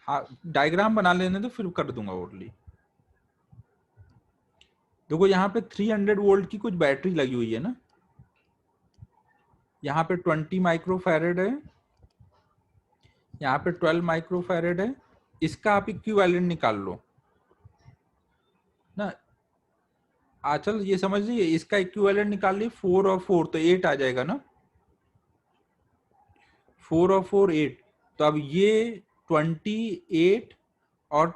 हाँ, डायग्राम बना लेने तो फिर कर दूंगा ओरली। देखो यहाँ पे 300 वोल्ट की कुछ बैटरी लगी हुई है ना। यहाँ पे 20 माइक्रोफैरेड है, यहाँ पे 12 माइक्रोफैरेड है। इसका आप इक्विवेलेंट निकाल लो ना। आचल ये समझ लीजिए, इसका इक्विवेलेंट निकाल ली, 4 और 4 तो 8 आ जाएगा ना। 4 और 4 8। तो अब ये 28 और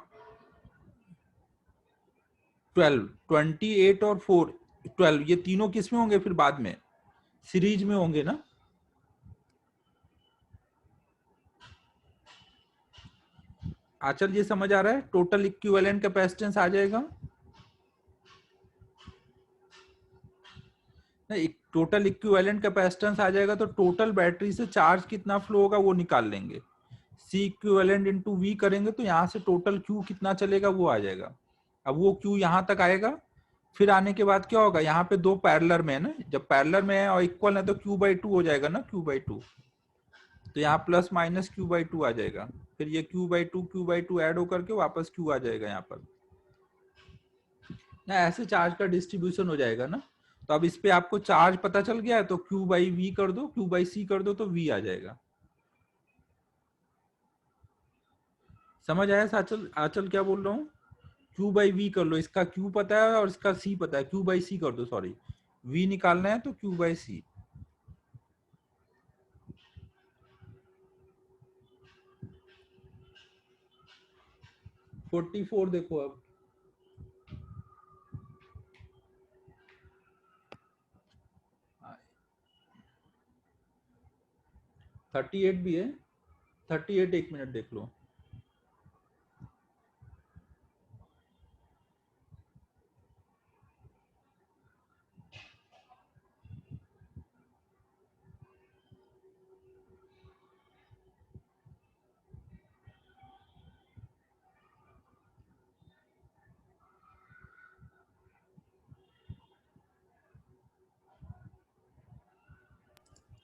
12, 28 और 4 12, ये तीनों किस में होंगे फिर बाद में? सीरीज में होंगे ना। आचल ये समझ आ रहा है? टोटल इक्विवेलेंट कैपेसिटेंस आ जाएगा ना। टोटल इक्विवेलेंट कैपेसिटेंस आ जाएगा तो टोटल बैटरी से चार्ज कितना फ्लो होगा वो निकाल लेंगे। सी इक्विवेलेंट इंटू वी करेंगे तो यहाँ से टोटल क्यू कितना चलेगा वो आ जाएगा। अब वो क्यू यहाँ तक आएगा, फिर आने के बाद क्या होगा, यहाँ पे दो पैरेलल में है ना। जब पैरेलल में है और इक्वल है तो Q/2 हो जाएगा ना, Q/2। तो यहाँ प्लस माइनस Q/2 आ जाएगा। फिर ये Q/2 ऐड होकर के वापस Q आ जाएगा यहाँ पर ना। ऐसे चार्ज का डिस्ट्रीब्यूशन हो जाएगा ना। तो अब इस पे आपको चार्ज पता चल गया है तो Q/V कर दो, Q/C कर दो तो V आ जाएगा। समझ आया आचल? आचल क्या बोल रहा हूँ? Q/V कर लो, इसका Q पता है और इसका C पता है। Q/C कर दो, सॉरी, V निकालना है तो Q/C। 44 देखो अब। हाँ, 38 भी है। 38 एक मिनट देख लो।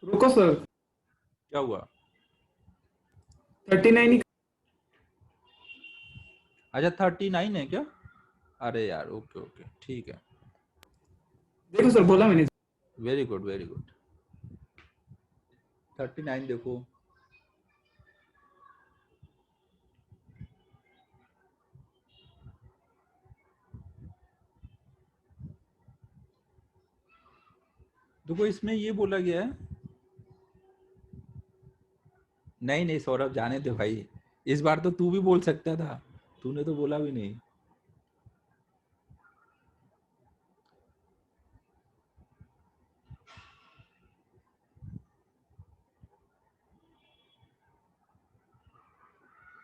रुको सर, क्या हुआ? 39 अच्छा 39 है क्या? अरे यार, ओके ओके, ठीक है। देखो सर, बोला मैंने। Very good very good. 39 देखो। देखो इसमें ये बोला गया है। नहीं नहीं सौरभ, जाने दे भाई। इस बार तो तू भी बोल सकता था, तूने तो बोला भी नहीं।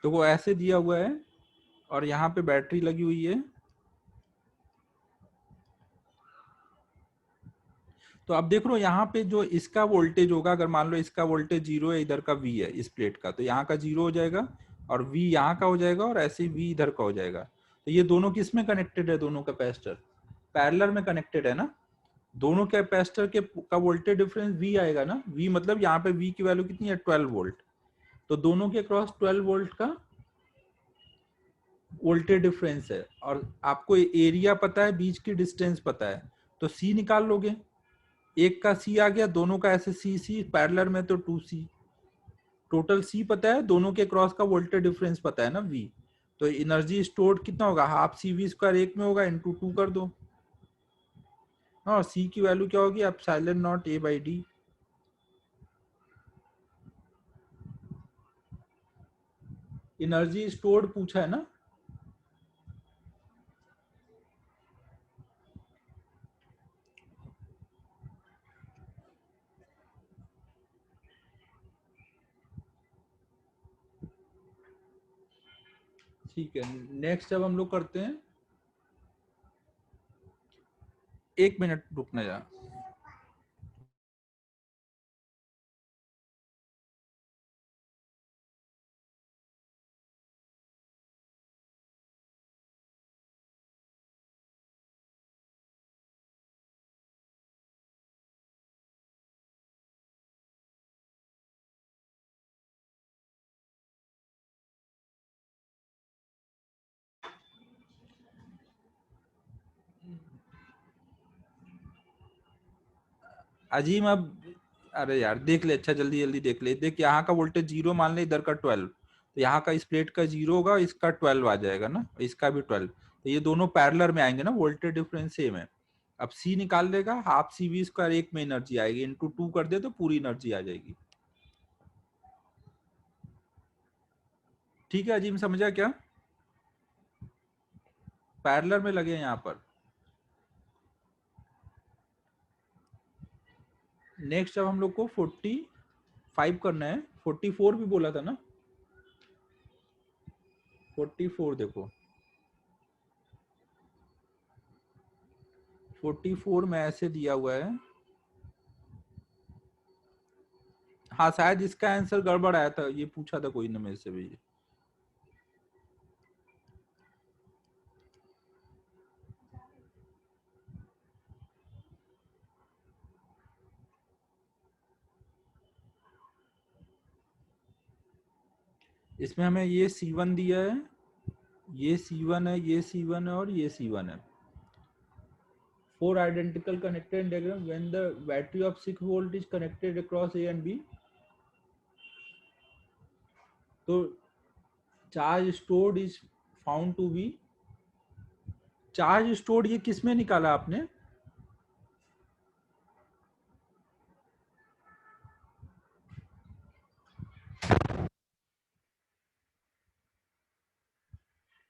तो वो ऐसे दिया हुआ है और यहाँ पे बैटरी लगी हुई है। तो अब देख लो यहाँ पे जो इसका वोल्टेज होगा, अगर मान लो इसका वोल्टेज 0 है, इधर का V है इस प्लेट का, तो यहाँ का 0 हो जाएगा और V यहाँ का हो जाएगा और ऐसे ही V इधर का हो जाएगा। तो ये दोनों किस में कनेक्टेड है? दोनों कैपेसिटर पैरेलल में कनेक्टेड है ना। दोनों कैपेसिटर के का वोल्टेज डिफरेंस V आएगा ना। V मतलब यहाँ पे V की वैल्यू कितनी है? 12 वोल्ट। तो दोनों के क्रॉस 12 वोल्ट का वोल्टेज डिफरेंस है और आपको एरिया पता है, बीच की डिस्टेंस पता है, तो C निकाल लोगे। एक का C आ गया, दोनों का ऐसे C पैरेलल में तो 2C, टोटल C पता है, दोनों के क्रॉस का वोल्टेज डिफरेंस पता है ना V। तो एनर्जी स्टोर्ड कितना होगा? हाफ CV² एक में होगा, इंटू 2 कर दो। हाँ, C की वैल्यू क्या होगी? Epsilon not A/D। Energy stored पूछा है ना। ठीक है, नेक्स्ट अब हम लोग करते हैं, 1 मिनट रुकना जा। अजीम अब, अरे यार देख ले, अच्छा जल्दी जल्दी देख ले। देख यहाँ का वोल्टेज 0 मान ले, इधर का 12, तो यहाँ का इस प्लेट का 0 होगा, इसका 12 आ जाएगा ना, इसका भी 12। तो ये दोनों पैरेलल में आएंगे ना, वोल्टेज डिफरेंस सेम है। अब C निकाल लेगा, हाफ CV² एक में एनर्जी आएगी, इंटू 2 कर दे तो पूरी एनर्जी आ जाएगी। ठीक है अजीम, समझा क्या? पैरेलल में लगे हैं यहाँ पर। नेक्स्ट अब हम लोग को 45 करना है। 44 भी बोला था ना। 44 देखो, 44 में ऐसे दिया हुआ है। हाँ, शायद इसका आंसर गड़बड़ आया था, ये पूछा था कोई ने मेरे से भी। इसमें हमें ये C1 दिया है, ये C1 है, ये C1 है और ये C1 है। 4 identical connected diagram when the battery of 6 volt is connected across A and B। तो charge stored is found to be, charge stored ये किस में निकाला आपने?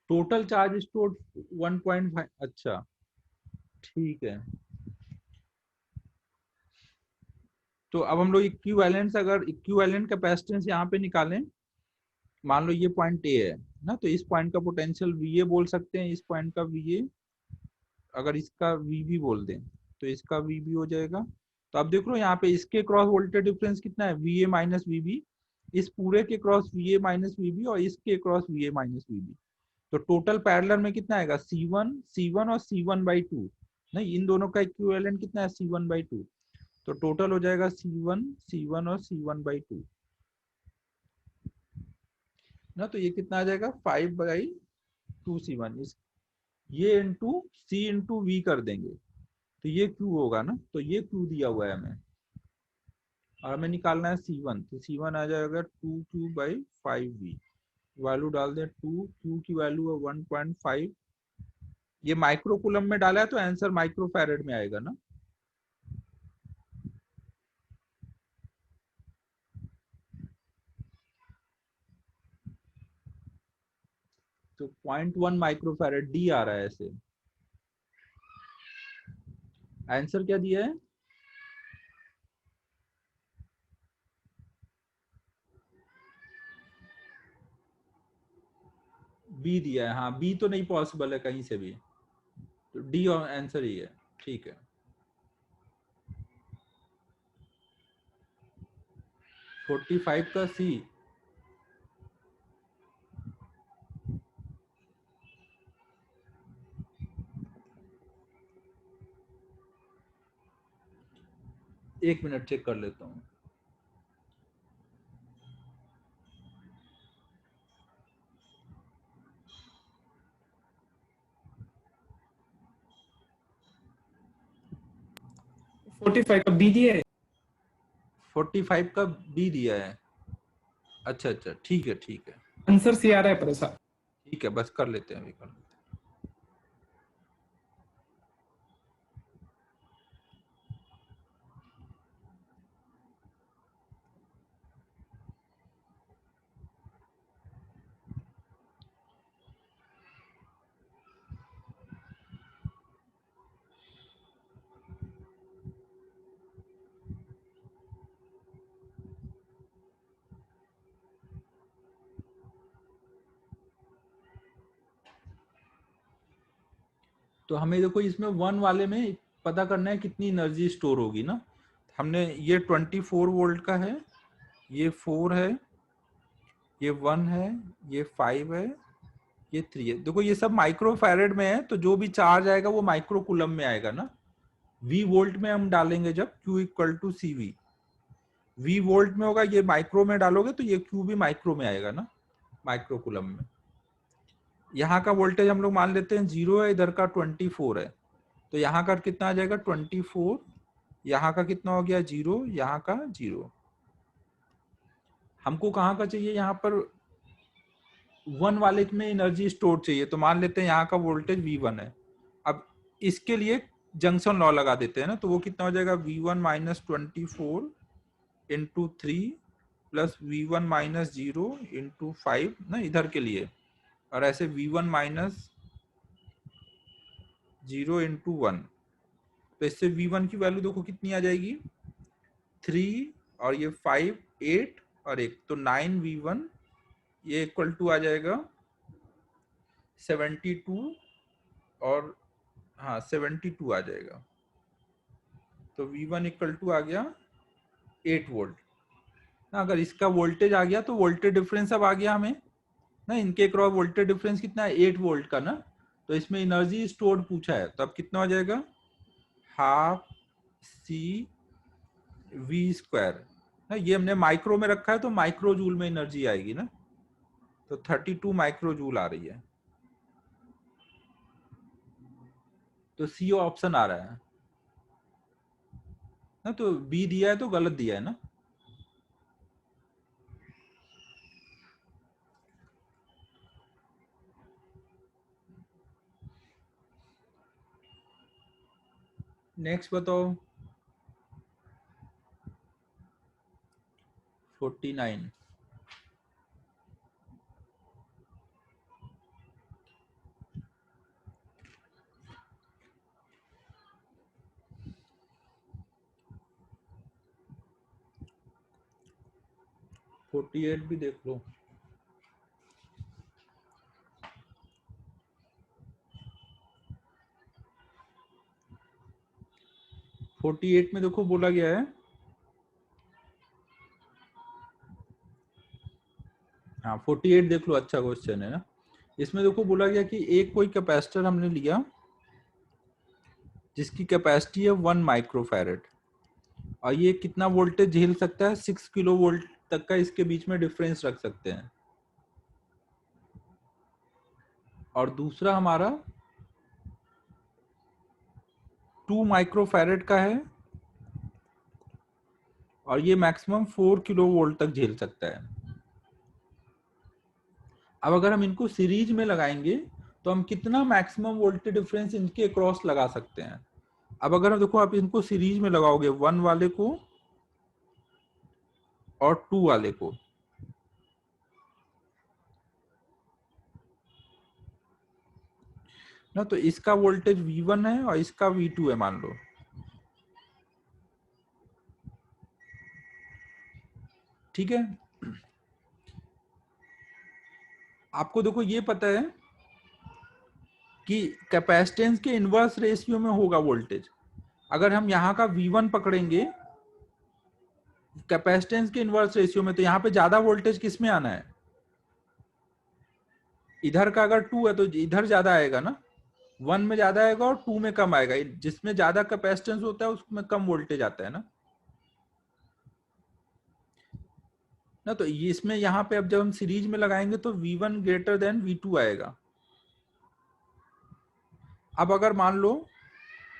Total charge stored 1.5। अच्छा ठीक है, तो अब हम लोग इक्विवेलेंस, अगर इक्विवेलेंट कैपेसिटेंस यहाँ पे निकालें, मान लो ये पॉइंट ए है ना, तो इस पॉइंट का पोटेंशियल VA बोल सकते हैं, इस पॉइंट का VA, अगर इसका VB बोल दें तो इसका VB हो जाएगा। तो अब देख लो यहाँ पे इसके क्रॉस वोल्टेज डिफरेंस कितना है? VA minus VB। इस पूरे के क्रॉस VA माइनस VB और इसके क्रॉस VA माइनस VB। तो टोटल पैरेलल में कितना आएगा? C1 और C1/2। नहीं, इन दोनों का इक्विवेलेंट कितना है? C1/2। तो टोटल हो जाएगा C1 और C1/2 ना। तो ये कितना आ जाएगा? 5/2 C1। ये इंटू C इंटू V कर देंगे तो ये Q होगा ना। तो ये Q दिया हुआ है हमें और हमें निकालना है C1। तो C1 आ जाएगा 2Q/5V। वैल्यू डाल दें 2, Q की वैल्यू है 1.5। ये माइक्रो कूलम में डाला है तो आंसर माइक्रो फैरेड में आएगा ना। तो 0.1 माइक्रो फैरेड डी आ रहा है ऐसे। आंसर क्या दिया है? बी दिया है, हाँ बी तो नहीं पॉसिबल है कहीं से भी, तो डी आंसर ही है। ठीक है, 45 का सी। एक मिनट चेक कर लेता हूँ। फोर्टी फाइव का बी दिया है। 45 का बी दिया है। अच्छा अच्छा, ठीक है ठीक है आंसर सी आ रहा है पर ऐसा। ठीक है, बस कर लेते हैं, अभी कर लेते हैं। तो हमें देखो इसमें वन वाले में पता करना है कितनी एनर्जी स्टोर होगी ना। हमने ये 24 वोल्ट का है, ये 4 है, ये 1 है, ये 5 है, ये 3 है। देखो ये सब माइक्रो फैरेड में है, तो जो भी चार्ज आएगा वो माइक्रो कूलम में आएगा ना। वी वोल्ट में हम डालेंगे जब Q equal to C V, V volt में होगा, ये माइक्रो में डालोगे तो ये Q भी माइक्रो में आएगा ना, माइक्रो कूलम में। यहाँ का वोल्टेज हम लोग मान लेते हैं 0 है, इधर का 24 है, तो यहाँ का कितना आ जाएगा 24, यहाँ का कितना हो गया 0, यहाँ का 0। हमको कहाँ का चाहिए, यहाँ पर वन वाले में एनर्जी स्टोर चाहिए, तो मान लेते हैं यहाँ का वोल्टेज V1 है। अब इसके लिए जंक्शन लॉ लगा देते हैं ना, तो वो कितना हो जाएगा V1 minus 24 into 3 plus V1 minus 0 into 5 ना इधर के लिए, और ऐसे V1 माइनस 0 इंटू 1। तो इससे V1 की वैल्यू देखो कितनी आ जाएगी 3, और ये 5 8 और 1, तो 9V1, ये इक्वल टू आ जाएगा 72, और हाँ 72 आ जाएगा। तो V1 इक्वल टू आ गया 8 वोल्ट ना। अगर इसका वोल्टेज आ गया तो वोल्टेज डिफरेंस अब आ गया हमें ना, इनके क्रॉस वोल्टेज डिफरेंस कितना है 8 वोल्ट का ना। तो इसमें एनर्जी स्टोर पूछा है, तो अब कितना हो जाएगा हाफ सी वी स्क्वायर ना, ये हमने माइक्रो में रखा है तो माइक्रो जूल में एनर्जी आएगी ना, तो 32 माइक्रो जूल आ रही है। तो सी ऑप्शन आ रहा है ना, तो बी दिया है तो गलत दिया है ना। नेक्स्ट बताओ 49। 48 भी देख लो। 48 में देखो बोला गया है, हाँ 48 देख लो, अच्छा क्वेश्चन है ना। इसमें देखो बोला गया कि एक कोई कैपेसिटर हमने लिया जिसकी कैपेसिटी है 1 माइक्रोफैरेड, और ये कितना वोल्टेज झेल सकता है 6 किलो वोल्ट तक का इसके बीच में डिफरेंस रख सकते हैं। और दूसरा हमारा 2 माइक्रोफैरेड का है, और ये मैक्सिमम 4 किलो वोल्ट तक झेल सकता है। अब अगर हम इनको सीरीज में लगाएंगे तो हम कितना मैक्सिमम वोल्टेज डिफरेंस इनके क्रॉस लगा सकते हैं। अब अगर देखो आप इनको सीरीज में लगाओगे 1 वाले को और 2 वाले को, ना तो इसका वोल्टेज V1 है और इसका V2 है मान लो। ठीक है, आपको देखो ये पता है कि कैपेसिटेंस के इनवर्स रेशियो में होगा वोल्टेज। अगर हम यहाँ का V1 पकड़ेंगे कैपेसिटेंस के इनवर्स रेशियो में, तो यहाँ पे ज्यादा वोल्टेज किस में आना है? इधर का अगर 2 है तो इधर ज्यादा आएगा ना, 1 में ज्यादा आएगा और 2 में कम आएगा। जिसमें ज्यादा कैपेसिटेंस होता है उसमें कम वोल्टेज आता है ना। तो इसमें यहाँ पे अब जब हम सीरीज में लगाएंगे तो V1 ग्रेटर देन V2 आएगा। अब अगर मान लो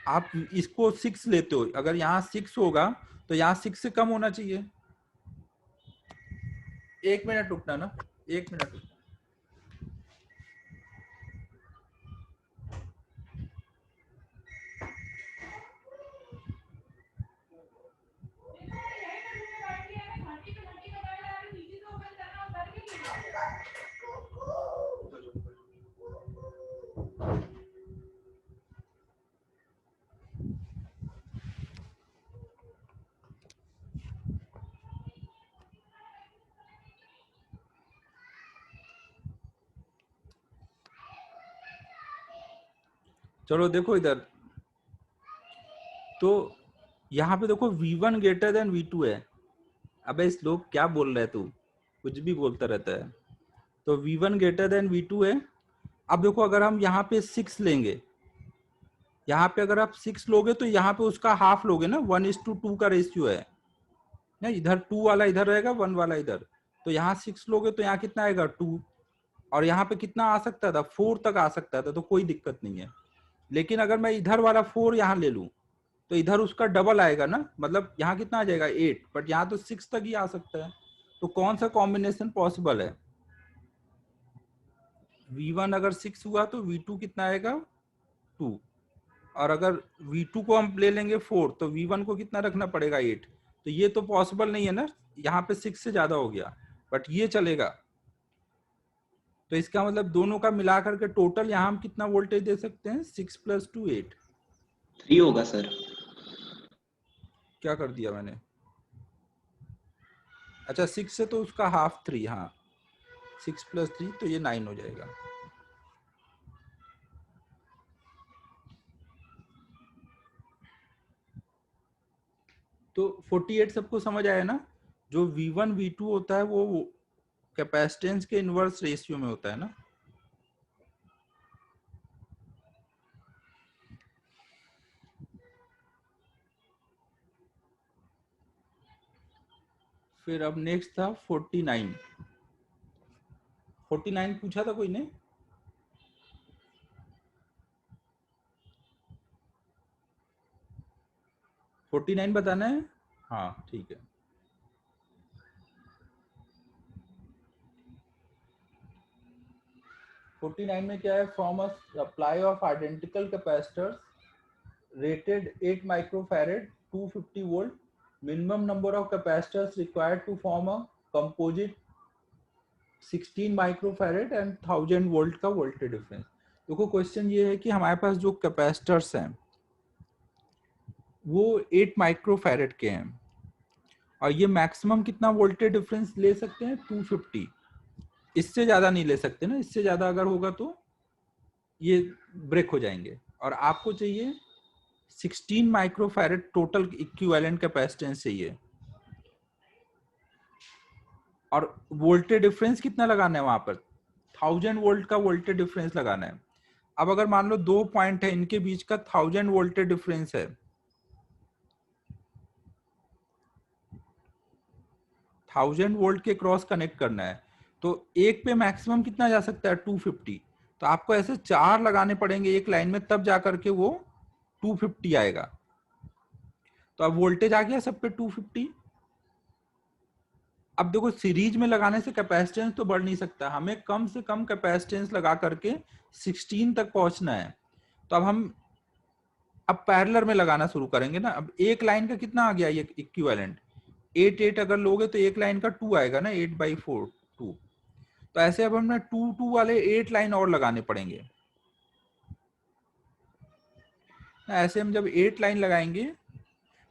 आप इसको 6 लेते हो, अगर यहाँ 6 होगा तो यहाँ 6 से कम होना चाहिए। 1 मिनट रुकना ना, 1 मिनट रुकना। चलो देखो इधर, तो यहाँ पे देखो V1 ग्रेटर देन V2 है। अबे इस लोग क्या बोल रहे, तू कुछ भी बोलता रहता है। तो V1 ग्रेटर देन V2 है। अब देखो अगर हम यहाँ पे 6 लेंगे, यहाँ पे अगर आप 6 लोगे तो यहाँ पे उसका हाफ लोगे ना, 1:2 का रेशियो है ना। इधर 2 वाला इधर रहेगा, 1 वाला इधर। तो यहाँ 6 लोगे तो यहाँ कितना आएगा 2, और यहाँ पे कितना आ सकता था 4 तक आ सकता था, तो कोई दिक्कत नहीं है। लेकिन अगर मैं इधर वाला 4 यहाँ ले लूं तो इधर उसका डबल आएगा ना, मतलब यहाँ कितना आ जाएगा 8, बट यहाँ तो 6 तक ही आ सकता है। तो कौन सा कॉम्बिनेशन पॉसिबल है? V1 अगर 6 हुआ तो V2 कितना आएगा 2, और अगर V2 को हम ले लेंगे 4 तो V1 को कितना रखना पड़ेगा 8। तो ये तो पॉसिबल नहीं है ना, यहाँ पे 6 से ज्यादा हो गया, बट ये चलेगा। तो इसका मतलब दोनों का मिला करके टोटल यहाँ हम कितना वोल्टेज दे सकते हैं? 6 + 2 8। 3 होगा सर। क्या कर दिया मैंने? अच्छा 6 से तो उसका हाफ 3, हाँ 6 + 3 तो ये 9 हो जाएगा। तो 48 सबको समझ आया ना? जो V1 V2 होता है वो कैपेसिटेंस के इनवर्स रेशियो में होता है ना। फिर अब नेक्स्ट था 49। 49 पूछा था कोई ने? फोर्टी 49 बताना है? हाँ ठीक है। फोर्टी 49 में क्या है? From a supply of identical capacitors rated 8 microfarad 250 volt, minimum number of capacitors required to form a composite 16 microfarad and 1000 volt का वोल्टेज डिफरेंस। देखो क्वेश्चन ये है कि हमारे पास जो कैपेसिटर्स हैं वो 8 माइक्रोफैरेड के हैं, और ये मैक्सिमम कितना वोल्टेज डिफरेंस ले सकते हैं? 250। इससे ज्यादा नहीं ले सकते ना, इससे ज्यादा अगर होगा तो ये ब्रेक हो जाएंगे। और आपको चाहिए 16 माइक्रोफैरेड टोटल इक्विवेलेंट कैपेसिटेंस चाहिए, और वोल्टेज डिफरेंस कितना लगाना है वहां पर? 1000 वोल्ट का वोल्टेज डिफरेंस लगाना है। अब अगर मान लो 2 पॉइंट है, इनके बीच का 1000 वोल्टेज डिफरेंस है, 1000 वोल्ट के क्रॉस कनेक्ट करना है, तो एक पे मैक्सिमम कितना जा सकता है? 250। तो आपको ऐसे 4 लगाने पड़ेंगे एक लाइन में, तब जाकर के वो 250 आएगा। तो अब वोल्टेज आ गया सब पे 250। अब देखो सीरीज में लगाने से कैपेसिटेंस तो बढ़ नहीं सकता, हमें कम से कम कैपेसिटेंस लगा करके 16 तक पहुंचना है। तो अब हम पैरेलल में लगाना शुरू करेंगे ना। अब एक लाइन का कितना आ गया ये इक्विवेलेंट? 8 8 अगर लोगे तो एक लाइन का 2 आएगा ना, 8/4 2। तो ऐसे अब हमें 2 2 वाले 8 लाइन और लगाने पड़ेंगे। ऐसे हम जब 8 लाइन लगाएंगे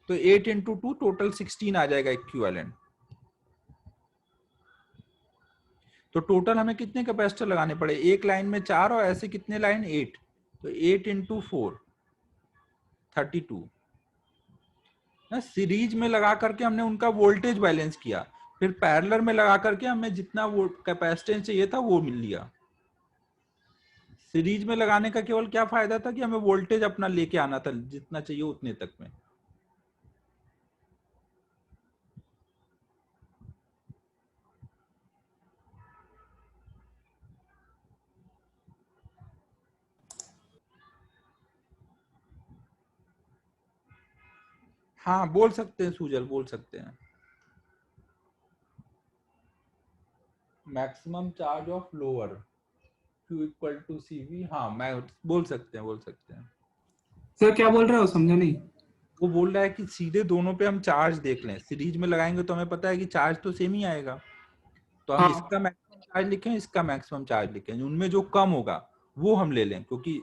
तो 8 × 2 टोटल 16 आ जाएगा इक्विवेलेंट। तो टोटल हमें कितने कैपेसिटर लगाने पड़े, एक लाइन में 4 और ऐसे कितने लाइन 8, तो 8 इंटू 4 32 ना। सीरीज में लगा करके हमने उनका वोल्टेज बैलेंस किया, फिर पैरेलल में लगा करके हमें जितना वो कैपेसिटेंस चाहिए था वो मिल लिया। सीरीज में लगाने का केवल क्या फायदा था कि हमें वोल्टेज अपना लेके आना था जितना चाहिए उतने तक में। हाँ बोल सकते हैं सुजल, बोल सकते हैं। Maximum charge of lower Q equal to CV, हाँ मैं बोल सकते हैं, बोल सकते हैं। सर क्या बोल रहे हो, समझा नहीं। वो बोल रहा है कि सीधे दोनों पे हम चार्ज देख लें, सीरीज में लगाएंगे तो हमें पता है कि चार्ज तो सेम ही आएगा, तो हम हाँ इसका मैक्सिमम चार्ज लिखें, इसका मैक्सिमम चार्ज लिखें, उनमें जो कम होगा वो हम ले लें, क्योंकि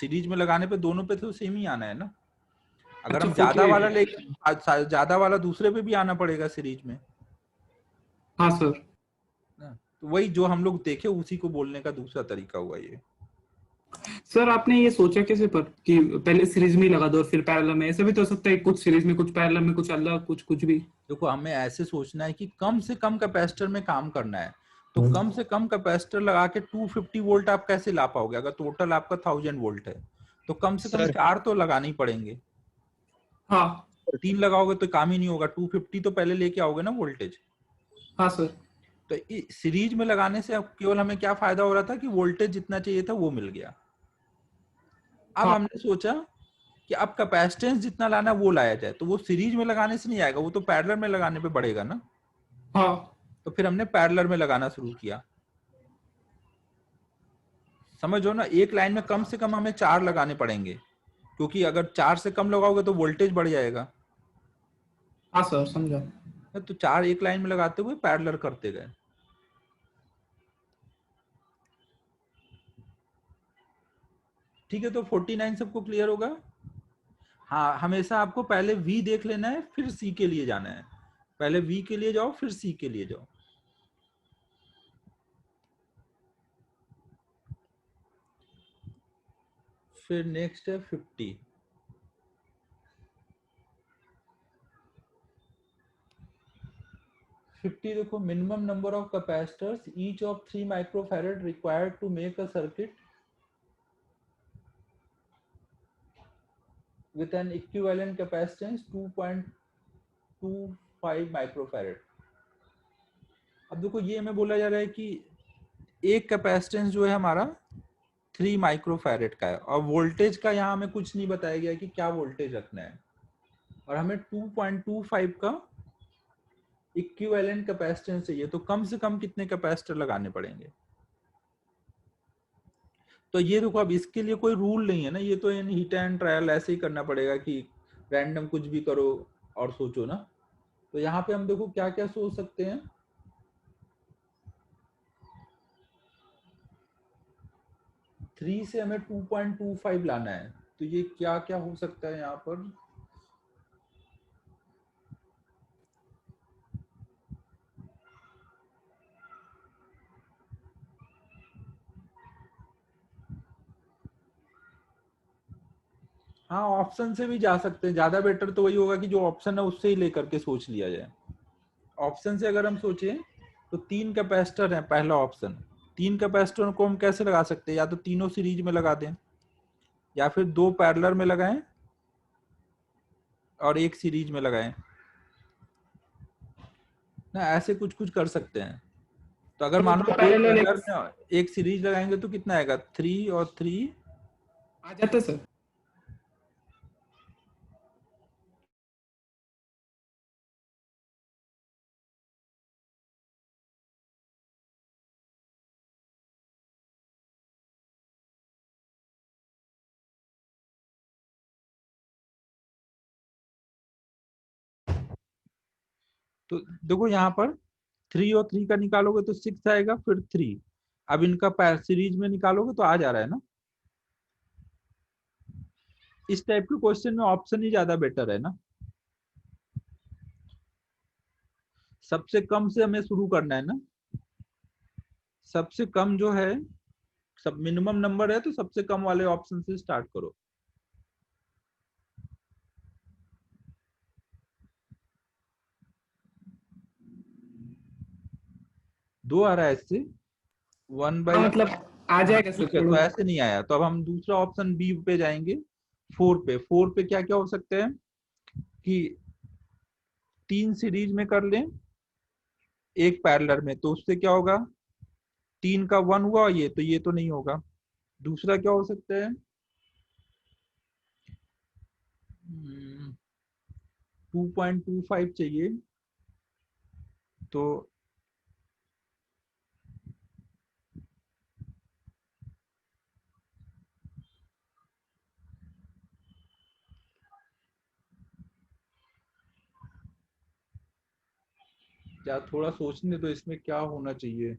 सीरीज में लगाने पे दोनों पे तो सेम ही आना है ना। अगर अच्छा हम ज्यादा वाला 48। लेंगे, ज्यादा वाला दूसरे पे भी आना पड़ेगा सीरीज में हाँ सर। ना। तो वही जो हम लोग देखे उसी को बोलने का दूसरा तरीका हुआ ये। सर आपने ये सोचा कैसे पर कि पहले सीरीज में ही लगा दो और फिर पैरेलल में, ऐसा भी तो हो सकता है कुछ सीरीज में कुछ पैरेलल में कुछ अलग कुछ कुछ भी। देखो हमें ऐसे सोचना है कि कम से कम कैपेसिटर में काम करना है, तो कम से कम कैपेसिटर लगा के 250 वोल्ट आप कैसे ला पाओगे, अगर टोटल आपका 1000 वोल्ट है तो कम से कम सर 4 तो लगाने ही पड़ेंगे। हाँ 3 लगाओगे तो काम ही नहीं होगा, 250 तो पहले लेके आओगे ना वोल्टेज। हाँ सर। तो सीरीज में लगाने से अब केवल हमें क्या फायदा हो रहा था कि वोल्टेज जितना चाहिए था वो मिल गया। अब हाँ हमने सोचा कि अब कैपेसिटेंस जितना लाना वो लाया जाए, तो वो सीरीज में लगाने से नहीं आएगा, वो तो पैरेलल में लगाने पे बढ़ेगा ना। हाँ। तो फिर हमने पैरेलल में लगाना शुरू किया। समझो ना, एक लाइन में कम से कम हमें 4 लगाने पड़ेंगे, क्योंकि अगर 4 से कम लगाओगे तो वोल्टेज बढ़ जाएगा। हाँ सर समझा। तो 4 एक लाइन में लगाते हुए पैरेलल करते गए। ठीक है, तो 49 सबको क्लियर होगा। हाँ हमेशा आपको पहले V देख लेना है फिर C के लिए जाना है, पहले V के लिए जाओ फिर C के लिए जाओ। फिर नेक्स्ट है 50। 50 देखो, minimum number of capacitors each of 3 microfarad required to make a circuit with an equivalent capacitance 2.25 microfarad. अब देखो ये हमें बोला जा रहा है कि एक कैपेसिटेंस जो है हमारा 3 माइक्रोफैरड का है, और वोल्टेज का यहाँ हमें कुछ नहीं बताया गया कि क्या वोल्टेज रखना है, और हमें 2.25 का इक्विवेलेंट कैपेसिटेंस चाहिए, तो कम से कम कितने कैपेसिटर लगाने पड़ेंगे। तो ये देखो, अब इसके लिए कोई रूल नहीं है ना, ये तो हिट एंड ट्रायल ऐसे ही करना पड़ेगा कि रैंडम कुछ भी करो और सोचो ना। तो यहाँ पे हम देखो क्या क्या सोच सकते हैं। थ्री से हमें 2.25 लाना है, तो ये क्या क्या हो सकता है यहाँ पर। हाँ ऑप्शन से भी जा सकते हैं, ज्यादा बेटर तो वही होगा कि जो ऑप्शन है उससे ही लेकर के सोच लिया जाए। ऑप्शन से अगर हम सोचें तो 3 कैपेसिटर है पहला ऑप्शन। 3 कैपेसिटर को हम कैसे लगा सकते हैं, या तो तीनों सीरीज में लगा दें, या फिर 2 पैरेलल में लगाएं और 1 सीरीज में लगाएं ना, ऐसे कुछ कुछ कर सकते हैं। तो अगर तो मान लो दो 2 पैरेलल पैरेलल में 1 सीरीज लगाएंगे तो कितना आएगा, 3 और 3। आ जाता सर। तो देखो यहाँ पर 3 और 3 का निकालोगे तो 6 आएगा, फिर 3। अब इनका सीरीज में निकालोगे तो आ जा रहा है ना। इस टाइप के क्वेश्चन में ऑप्शन ही ज्यादा बेटर है ना। सबसे कम से हमें शुरू करना है ना। सबसे कम जो है, सब मिनिमम नंबर है तो सबसे कम वाले ऑप्शन से स्टार्ट करो। दो आ रहा है इससे 1 बाई। हाँ मतलब आ हाँ जाएगा सर ठीक है, तो थोड़ा। ऐसे नहीं आया तो अब हम दूसरा ऑप्शन बी पे जाएंगे। 4 पे, 4 पे क्या क्या हो सकते हैं कि 3 सीरीज में कर लें, एक पैरेलल में, तो उससे क्या होगा, 3 का 1 हुआ, ये तो नहीं होगा। दूसरा क्या हो सकता है, 2.25 चाहिए, तो क्या, थोड़ा सोचने दो इसमें क्या होना चाहिए।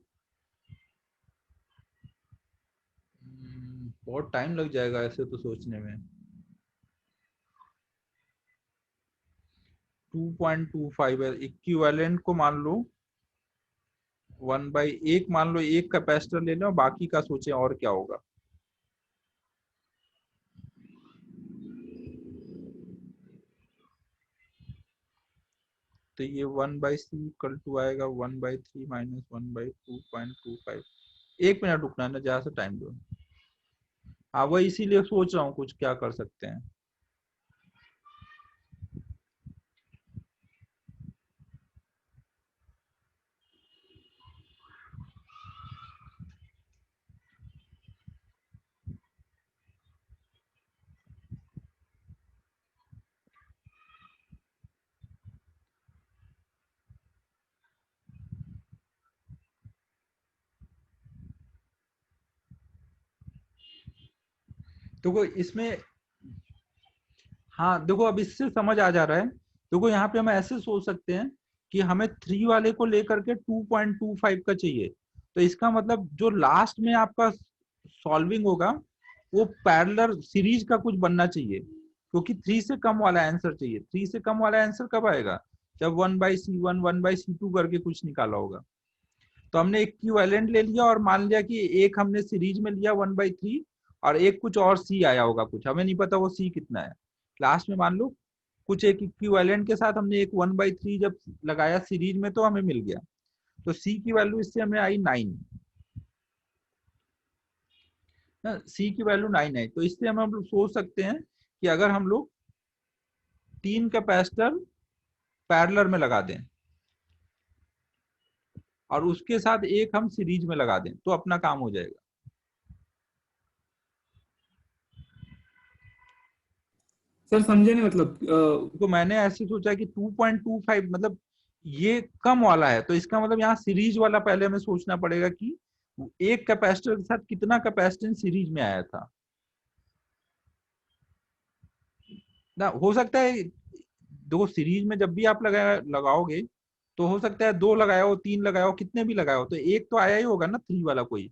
बहुत टाइम लग जाएगा ऐसे तो सोचने में। 2.25 है, इक्विवेलेंट को मान लो 1/1, मान लो एक कैपेसिटर ले लो, बाकी का सोचें और क्या होगा। तो ये 1/c इक्वल टू आएगा 1/3 माइनस 1/2.25। 1 मिनट रुकना है ना, ज्यादा से टाइम दो। हाँ वही, इसीलिए सोच रहा हूँ कुछ क्या कर सकते हैं। देखो इसमें, हाँ देखो अब इससे समझ आ जा रहा है। देखो यहाँ पे हम ऐसे सोच सकते हैं कि हमें 3 वाले को लेकर के 2.25 का चाहिए, तो इसका मतलब जो लास्ट में आपका सॉल्विंग होगा वो पैरेलल सीरीज का कुछ बनना चाहिए, क्योंकि 3 से कम वाला आंसर चाहिए। 3 से कम वाला आंसर कब आएगा, जब 1/c1 1/c2 करके कुछ निकाला होगा। तो हमने इक्विवेलेंट ले लिया और मान लिया कि एक हमने सीरीज में लिया 1/3, और एक कुछ और सी आया होगा, कुछ हमें नहीं पता वो सी कितना है। लास्ट में मान लो कुछ एक इक्विवेलेंट के साथ हमने एक 1/3 जब लगाया सीरीज में तो हमें मिल गया, तो सी की वैल्यू इससे हमें आई 9 ना, सी की वैल्यू 9 है। तो इससे हम लोग सोच सकते हैं कि अगर हम लोग 3 कैपेसिटर पैरेलल में लगा दें और उसके साथ एक हम सीरीज में लगा दें तो अपना काम हो जाएगा। सर समझे नहीं मतलब तो मैंने ऐसे सोचा कि 2.25 मतलब ये कम वाला है, तो इसका मतलब यहाँ सीरीज वाला पहले हमें सोचना पड़ेगा कि एक कैपेसिटर के साथ कितना कैपेसिटेंस सीरीज में आया था ना। हो सकता है देखो सीरीज में जब भी आप लगाओगे तो हो सकता है 2 लगाया हो, 3 लगाया हो, कितने भी लगाया हो, तो एक तो आया ही होगा ना 3 वाला कोई।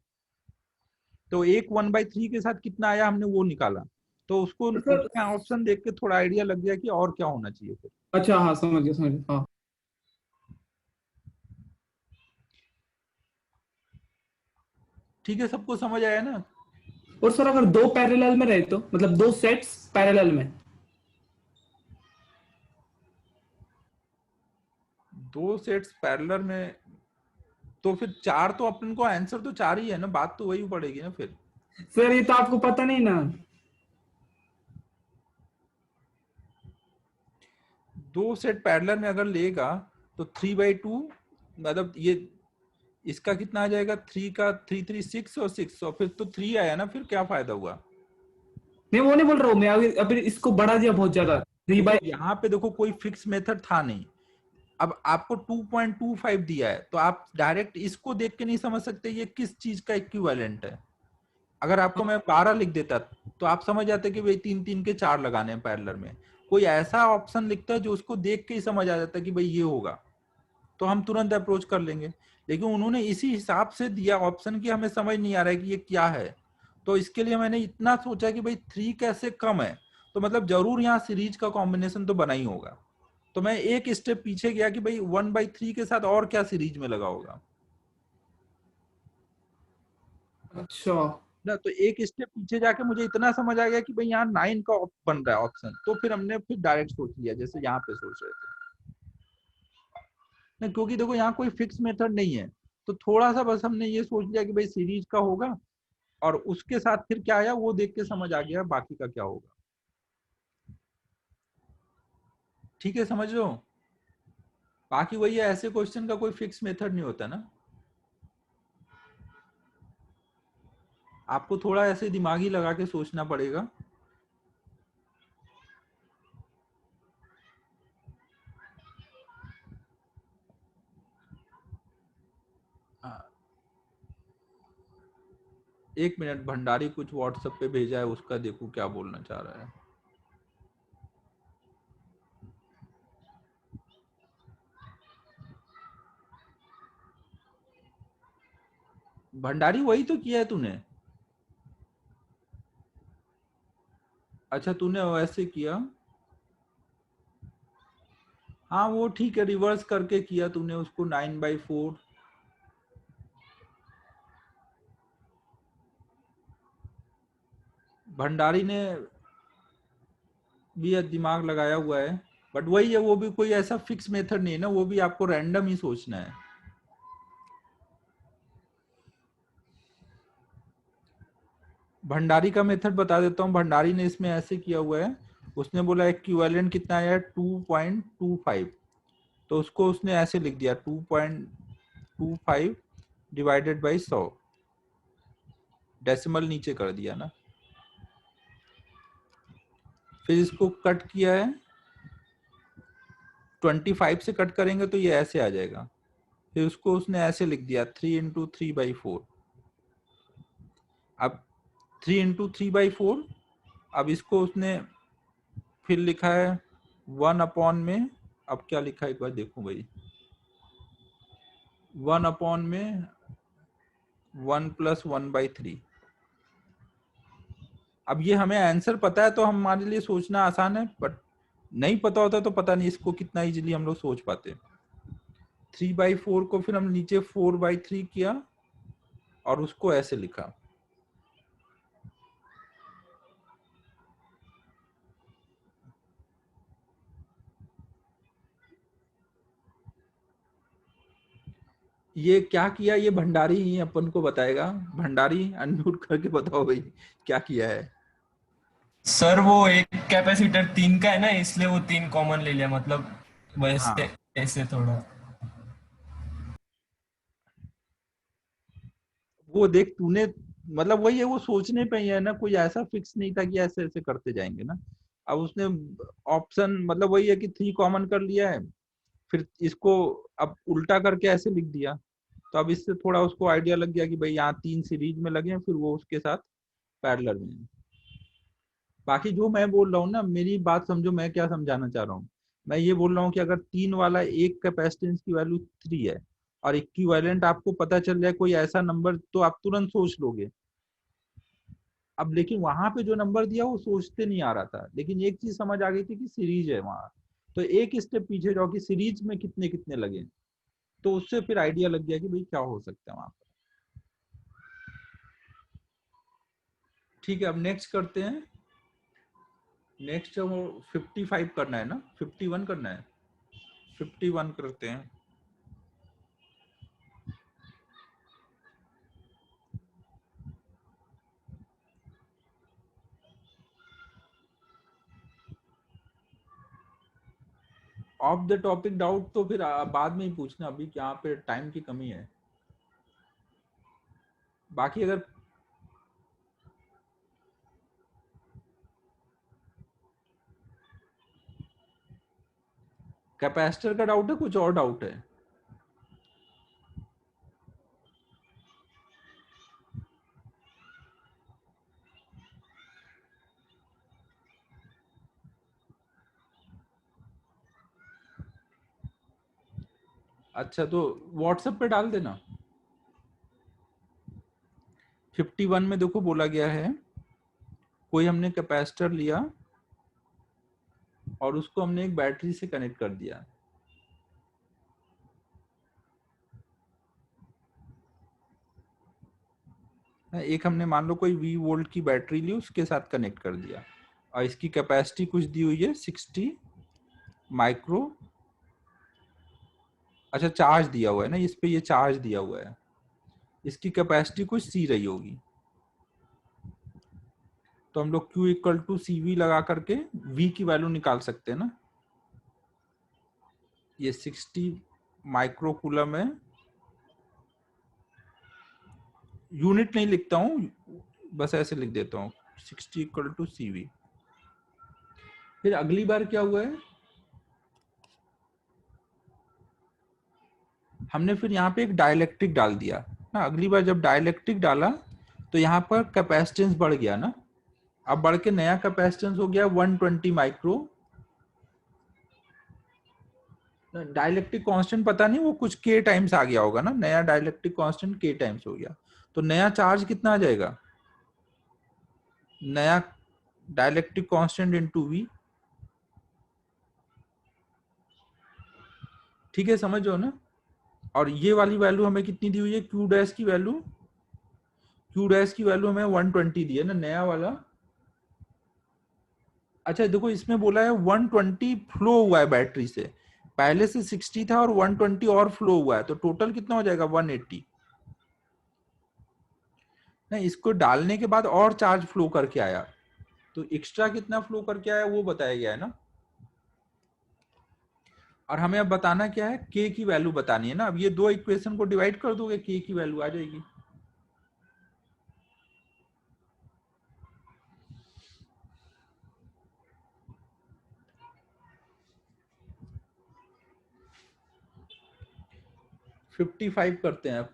तो एक 1/3 के साथ कितना आया हमने वो निकाला, तो उसको सर। उसका ऑप्शन देख के थोड़ा आइडिया लग गया कि और क्या होना चाहिए फिर। अच्छा हाँ समझ गया समझ गया हाँ। ठीक है, सबको समझ आया ना। और सर अगर दो पैरेलल में रहे तो मतलब दो सेट्स पैरेलल में। 2 सेट्स पैरेलल में, तो फिर 4 तो अपन को आंसर तो 4 ही है ना, बात तो वही पड़ेगी ना फिर। सर ये तो आपको पता नहीं ना। 2 सेट पैरेलल में अगर लेगा तो 3/2, मतलब ये इसका कितना आ जाएगा, 3 का 3 3 6 और 6, और फिर तो 3 आया ना, फिर क्या फायदा हुआ। मैं वो नहीं बोल रहा हूँ, मैं अभी इसको बढ़ा दिया बहुत ज्यादा 3 देखो बाई। यहाँ पे देखो कोई फिक्स मेथड था नहीं। अब आपको 2.25 दिया है तो आप डायरेक्ट इसको देख के नहीं समझ सकते ये किस चीज का इक्विवेलेंट है। अगर आपको मैं 12 लिख देता तो आप समझ जाते कि भाई 3 3 के 4 लगाने हैं पैरेलल में। कोई ऐसा ऑप्शन लिखता है जो उसको देख के ही समझ आ जाता है कि भाई ये होगा, तो हम तुरंत अप्रोच कर लेंगे। लेकिन उन्होंने इसी हिसाब से दिया ऑप्शन कि हमें समझ नहीं आ रहा है कि ये क्या है। तो इसके लिए मैंने इतना सोचा कि भाई 3 कैसे कम है, तो मतलब जरूर यहाँ सीरीज का कॉम्बिनेशन तो बना ही होगा। तो मैं एक स्टेप पीछे गया कि भाई 1/3 के साथ और क्या सीरीज में लगा होगा। अच्छा ना, तो एक स्टेप पीछे जाके मुझे इतना समझ आ गया कि भाई यहाँ 9 का बन रहा है ऑप्शन, तो फिर हमने फिर डायरेक्ट सोच लिया जैसे यहाँ पे सोच रहे थे ना, क्योंकि देखो यहाँ कोई फिक्स मेथड नहीं है, तो थोड़ा सा बस हमने ये सोच लिया कि भाई सीरीज का होगा, और उसके साथ फिर क्या आया वो देख के समझ आ गया बाकी का क्या होगा। ठीक है, समझ लो। बाकी वही है, ऐसे क्वेश्चन का कोई फिक्स मेथड नहीं होता ना, आपको थोड़ा ऐसे दिमागी लगा के सोचना पड़ेगा। हाँ, एक मिनट, भंडारी कुछ व्हाट्सएप पे भेजा है, उसका देखो क्या बोलना चाह रहा है। भंडारी वही तो किया है तूने? अच्छा, तूने वैसे किया। हाँ वो ठीक है, रिवर्स करके किया तूने उसको 9/4। भंडारी ने भी दिमाग लगाया हुआ है, बट वही है, वो भी कोई ऐसा फिक्स मेथड नहीं है ना, वो भी आपको रैंडम ही सोचना है। भंडारी का मेथड बता देता हूँ। भंडारी ने इसमें ऐसे किया हुआ है, उसने बोला इक्विवेलेंट कितना आया 2.25, तो उसको उसने ऐसे लिख दिया 2.25 डिवाइडेड बाई 100, डेसिमल नीचे कर दिया ना। फिर इसको कट किया है, 25 से कट करेंगे तो ये ऐसे आ जाएगा। फिर उसको उसने ऐसे लिख दिया 3 × 3/4। अब 3 × 3/4, अब इसको उसने फिर लिखा है 1 में, अब क्या लिखा है एक बार देखो भाई, 1 में 1 + 1/3। अब ये हमें आंसर पता है तो हमारे लिए सोचना आसान है, बट नहीं पता होता तो पता नहीं इसको कितना इजीली हम लोग सोच पाते। 3/4 को फिर हम नीचे 4/3 किया और उसको ऐसे लिखा। ये क्या किया, ये भंडारी ही अपन को बताएगा। भंडारी अनम्यूट करके बताओ भाई क्या किया है। सर वो एक कैपेसिटर 3 का है ना, इसलिए वो 3 कॉमन ले लिया, मतलब वैसे हाँ, ऐसे थोड़ा। वो देख तूने, मतलब वही है, वो सोचने पे ही है ना, कोई ऐसा फिक्स नहीं था कि ऐसे ऐसे करते जाएंगे ना। अब उसने ऑप्शन, मतलब वही है कि 3 कॉमन कर लिया है, फिर इसको अब उल्टा करके ऐसे लिख दिया, तो अब इससे थोड़ा उसको आइडिया लग गया कि भाई यहाँ 3 सीरीज में लगे हैं, फिर वो उसके साथ पैरेलल में है। बाकी जो मैं बोल रहा हूँ ना, मेरी बात समझो, मैं क्या समझाना चाह रहा हूँ। मैं ये बोल रहा हूँ कि अगर 3 वाला एक कैपेसिटेंस की वैल्यू 3 है और इक्विवेलेंट आपको पता चल जाए कोई ऐसा नंबर, तो आप तुरंत सोच लोगे। अब लेकिन वहां पे जो नंबर दिया वो सोचते नहीं आ रहा था, लेकिन एक चीज समझ आ गई थी कि सीरीज है वहां, तो एक स्टेप पीछे जाओ कि सीरीज में कितने कितने लगे, तो उससे फिर आइडिया लग गया कि भाई क्या हो सकता है वहां पर। ठीक है, अब नेक्स्ट करते हैं। नेक्स्ट वो 55 करना है ना, 51 करना है, 51 करते हैं। ऑफ द टॉपिक डाउट तो फिर बाद में ही पूछना, अभी यहाँ पे टाइम की कमी है। बाकी अगर कैपेसिटर का डाउट है, कुछ और डाउट है? अच्छा, तो व्हाट्सएप पे डाल देना। 51 में देखो बोला गया है, कोई हमने कैपेसिटर लिया और उसको हमने एक बैटरी से कनेक्ट कर दिया। एक हमने मान लो कोई V वोल्ट की बैटरी ली, उसके साथ कनेक्ट कर दिया, और इसकी कैपेसिटी कुछ दी हुई है 60 माइक्रो, अच्छा चार्ज दिया हुआ है ना इस पे, ये चार्ज दिया हुआ है, इसकी कैपेसिटी कुछ C रही होगी, तो हम लोग Q इक्वल टू CV लगा करके V की वैल्यू निकाल सकते हैं ना। ये 60 माइक्रो कूलम है, यूनिट नहीं लिखता हूँ, बस ऐसे लिख देता हूँ 60 इक्वल टू CV। फिर अगली बार क्या हुआ है, हमने फिर यहाँ पे एक डाइलेक्ट्रिक डाल दिया ना। अगली बार जब डाइलेक्ट्रिक डाला तो यहाँ पर कैपेसिटेंस बढ़ गया ना, अब बढ़ के नया कैपेसिटेंस हो गया 120 माइक्रो। डाइलेक्ट्रिक कांस्टेंट पता नहीं, वो कुछ K टाइम्स आ गया होगा ना, नया डाइलेक्ट्रिक कांस्टेंट K टाइम्स हो गया, तो नया चार्ज कितना आ जाएगा, नया डाइलेक्ट्रिक कांस्टेंट इनटू V। ठीक है, समझ हो ना। और ये वाली वैल्यू हमें कितनी दी हुई है, Q डैश की वैल्यू, Q डैश की वैल्यू हमें 120 दी है ना, नया वाला। अच्छा देखो, इसमें बोला है 120 फ्लो हुआ है बैटरी से, पहले से 60 था और 120 और फ्लो हुआ है, तो टोटल कितना हो जाएगा 180 ना। इसको डालने के बाद और चार्ज फ्लो करके आया, तो एक्स्ट्रा कितना फ्लो करके आया वो बताया गया है ना। और हमें अब बताना क्या है, K की वैल्यू बतानी है ना। अब ये दो इक्वेशन को डिवाइड कर दोगे, K की वैल्यू आ जाएगी। अब 55 करते हैं। अब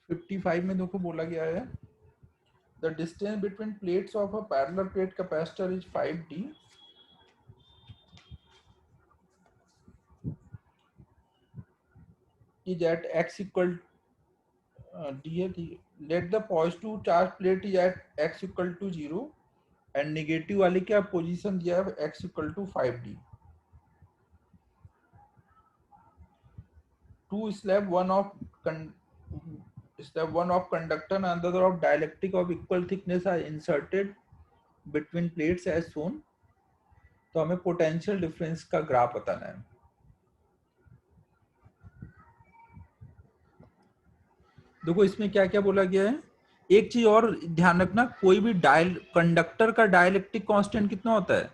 55 में देखो बोला गया है, the distance between plates of a parallel plate capacitor is 5D, is at x equal D, let the positive charge plate is at x equal to 0 and negative वाले क्या पोजीशन दिया है x equal to 5D। Two slab, one of conductor and another of dielectric of equal thickness are inserted between plates as shown। तो हमें पोटेंशियल डिफरेंस का ग्राफ बताना है। देखो इसमें क्या क्या बोला गया है, एक चीज और ध्यान रखना, कोई भी कंडक्टर का डाइलेक्ट्रिक कांस्टेंट कितना होता है,